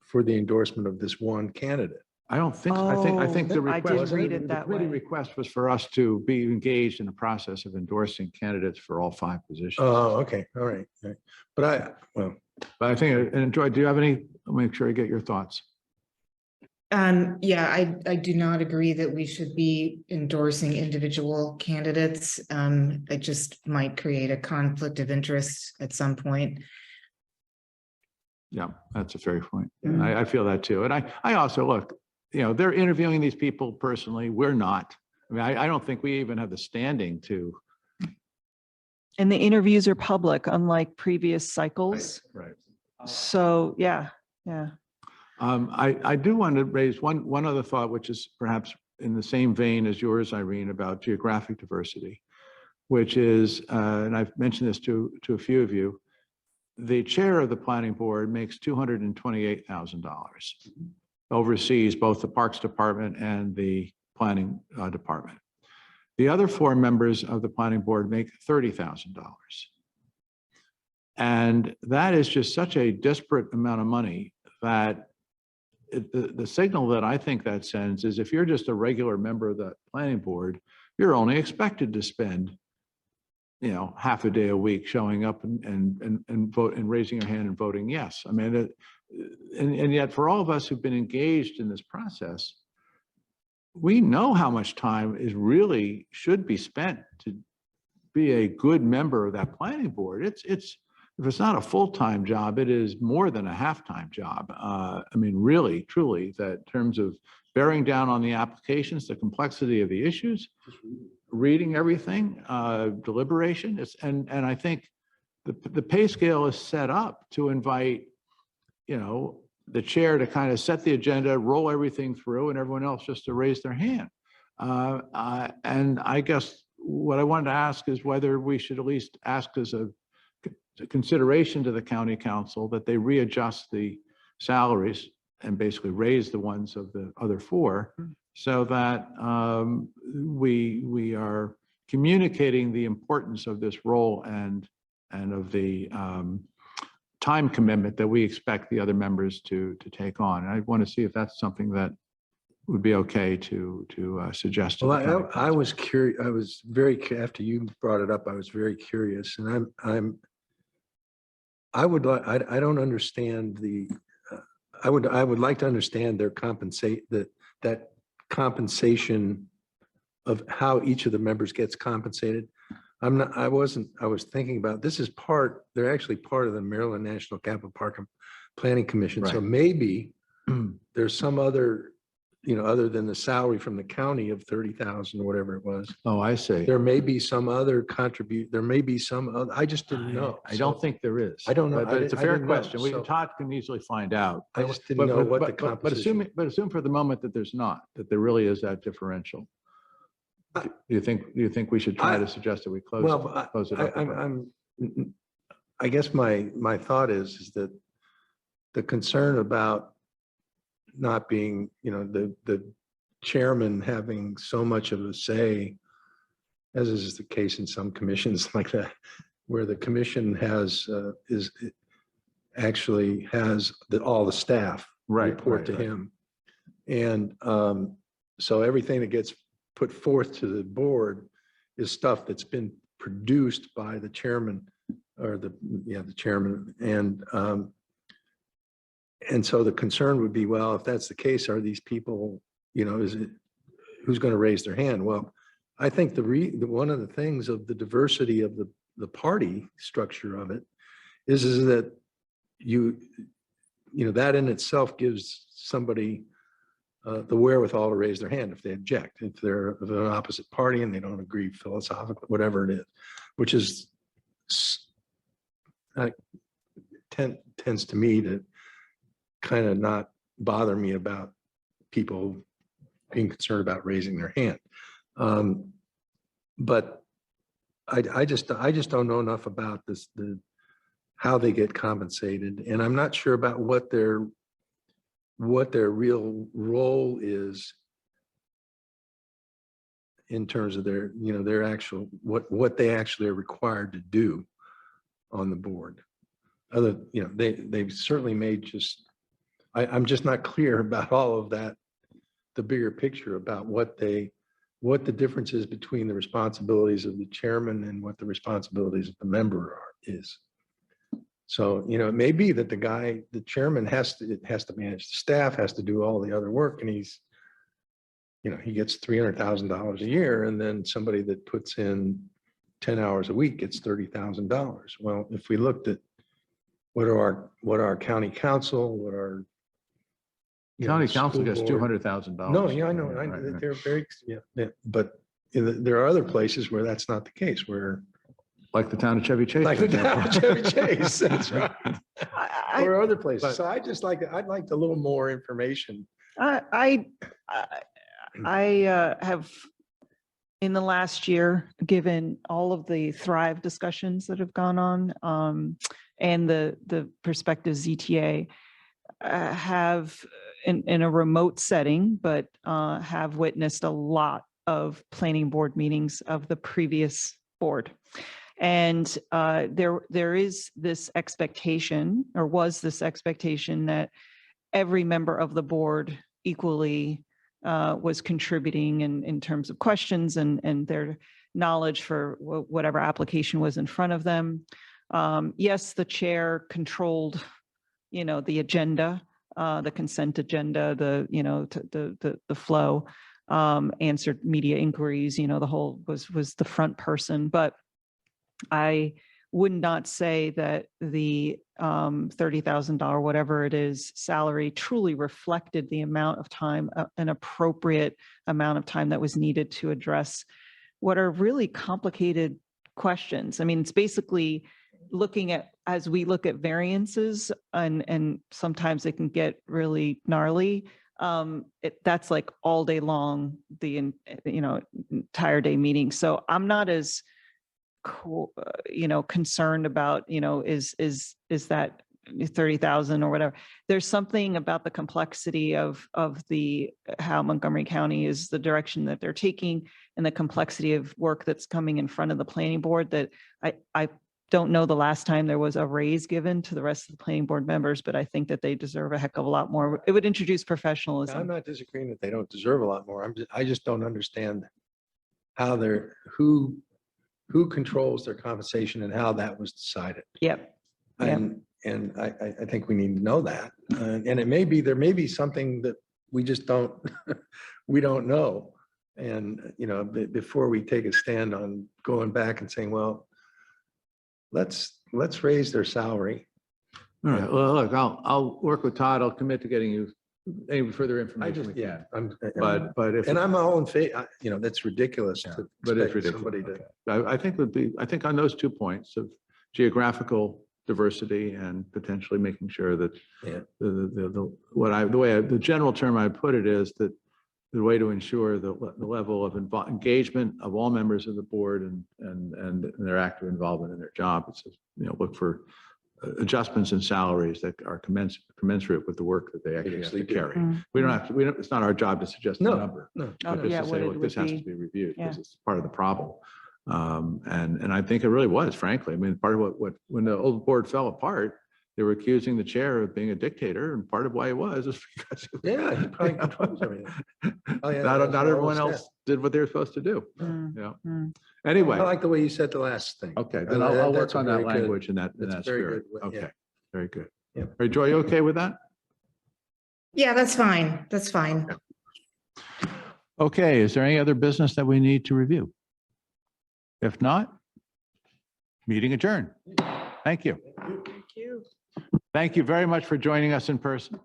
I: for the endorsement of this one candidate.
A: I don't think, I think the
C: Oh, I
A: request.
C: didn't read it
A: the
C: that
A: committee
C: way.
A: request was for us to be engaged in the process of endorsing candidates for all 5 positions.
I: Oh, okay, all right. all right. But
A: But I think, and Joy, do you have any, I'll make sure I get your thoughts.
H: Yeah, I do not agree that we should be endorsing individual candidates. It just might create a conflict of interest at some point.
A: Yeah, that's a fair point.
H: Mhm.
A: I feel that too. And I also, look, they're interviewing these people personally. We're not. I mean, I don't think we even have the standing to.
C: And the interviews are public, unlike previous cycles.
A: Right.
C: So, yeah.
A: I do want to raise one other thought, which is perhaps in the same vein as yours, Irene, about geographic diversity, which is, and I've mentioned this to a few of you, the chair of the planning board makes $228,000, oversees both the Parks Department and the Planning Department. The other 4 members of the planning board make $30,000. And that is just such a disparate amount of money that the signal that I think that sends is, if you're just a regular member of the planning board, you're only expected to spend half a day a week showing up and vote and raising your hand and voting yes. I mean, and yet for all of us who've been engaged in this process, we know how much time should be spent to be a good member of that planning board. If it's not a full-time job, it is more than a half-time job. I mean, really, truly, that in terms of bearing down on the applications, the complexity of the issues, reading everything, deliberation, and I think the pay scale is set up to invite, the chair to kind of set the agenda, roll everything through, and everyone else just to raise their hand. And I guess what I wanted to ask is whether we should at least ask as a consideration to the county council that they readjust the salaries and basically raise the ones of the other 4, so that we are communicating the importance of this role and of the time commitment that we expect the other members to take on. And I want to see if that's something that would be okay to suggest. To the county
I: well, I
A: council.
I: was curious, I was after you brought it up, I was very curious, and I don't understand I would like to understand their that compensation of how each of the members gets compensated. I was thinking about, they're actually part of the Maryland National Capital Park Planning Commission. So
A: Right.
I: maybe there's some other, other than the salary from the county of 30,000 or whatever it was.
A: Oh, I see.
I: There may be some other there may be some other, I just didn't know.
A: I don't think there is.
I: I don't know.
A: But it's a
I: I
A: fair
I: didn't know,
A: question.
I: so-
A: Todd can easily find out.
I: I just didn't know what the
A: But
I: composition.
A: assume for the moment that there's not, that there really is that differential. Do you think we should try to suggest that we close it up?
I: I guess my thought is that the concern about not being, the chairman having so much of a say, as is the case in some commissions like that, where the commission actually has all the staff report to him. And so everything that gets put forth to the board is stuff that's been produced by the chairman or the chairman. And so the concern would be, well, if that's the case, are these people, who's going to raise their hand? Well, I think one of the things of the diversity of the party structure of it is that that in itself gives somebody the wherewithal to raise their hand if they object, if they're of an opposite party and they don't agree philosophically, whatever it is, which is tends to me to kind of not bother me about people being concerned about raising their hand. But I just don't know enough about this, how they get compensated, and I'm not sure about what their real role is in terms of their actual what they actually are required to do on the board. They've certainly made I'm just not clear about all of that, the bigger picture about what the difference is between the responsibilities of the chairman and what the responsibilities of the member is. So, it may be that the chairman has to manage the staff, has to do all the other work, and he gets $300,000 a year, and then somebody that puts in 10 hours a week gets $30,000. Well, if we looked at what our county council, what our
A: County council gets
I: school board-
A: $200,000.
I: No, yeah, I know.
A: Right.
I: They're very, but there are other places where that's not the case, where
A: Like the town of Chevy Chase.
I: like
A: for
I: the town of
A: example.
I: Chevy Chase, that's right.
C: I,
I: Or other places.
A: but-
I: So I'd like a little more information.
C: I have, in the last year, given all of the Thrive discussions that have gone on, and the prospective ZTA, have in a remote setting, but have witnessed a lot of planning board meetings of the previous board. And there is this expectation, or was this expectation, that every member of the board equally was contributing in terms of questions and their knowledge for whatever application was in front of them. Yes, the chair controlled, the agenda, the consent agenda, the flow, answered media inquiries, the whole was the front person. But I would not say that the $30,000, whatever it is, salary truly reflected the amount of time, an appropriate amount of time that was needed to address what are really complicated questions. I mean, it's basically looking at, as we look at variances, and sometimes it can get really gnarly. That's like all day long, the entire day meeting. So I'm not as concerned about, is that 30,000 or whatever. There's something about the complexity of how Montgomery County is, the direction that they're taking, and the complexity of work that's coming in front of the planning board, that I don't know the last time there was a raise given to the rest of the planning board members, but I think that they deserve a heck of a lot more. It would introduce professionalism.
I: I'm not disagreeing that they don't deserve a lot more. I just don't understand how who controls their compensation and how that was decided.
C: Yep.
I: And I think we need to know that. And there may be something that we just don't, we don't know. And, before we take a stand on going back and saying, well, let's raise their salary.
A: All right, well, look, I'll work with Todd. I'll commit to getting you any further information we can. But if.
I: And I'm all in favor, that's ridiculous to
A: But it's
I: expect
A: ridiculous.
I: somebody to.
A: I think on those 2 points of geographical diversity and potentially making sure that
I: Yeah.
A: the general term I put it is that the way to ensure the level of engagement of all members of the board and their active involvement in their job. It's just, look for adjustments in salaries that are commensurate with the work that they actually have to carry. We don't have to, it's not our job to suggest a number.
I: No.
A: But just
C: Yeah,
A: to
C: what
A: say,
C: it
A: look, this
C: would
A: has to
C: be.
A: be reviewed because
C: Yeah.
A: it's part of the problem. And I think it really was, frankly. I mean, part of what when the old board fell apart, they were accusing the chair of being a dictator, and part of why it was because
I: Yeah, he probably controls everything. Oh, yeah,
A: not
I: that's all
A: everyone
I: staff.
A: else did what they were supposed to do.
C: Mm,
A: Yeah.
C: mm.
I: I
A: Anyway,
I: like the way you said the last thing.
A: okay, then
I: That-
A: I'll
I: that's
A: work on that
I: very good.
A: language in that
I: That's a very
A: spirit.
I: good way, yeah.
A: Okay, very good.
I: Yeah.
A: All right, Joy, you okay with that?
H: Yeah, that's fine. That's fine.
A: Okay, is there any other business that we need to review? If not, meeting adjourned. Thank you.
C: Thank you.
A: Thank you very much for joining us in person.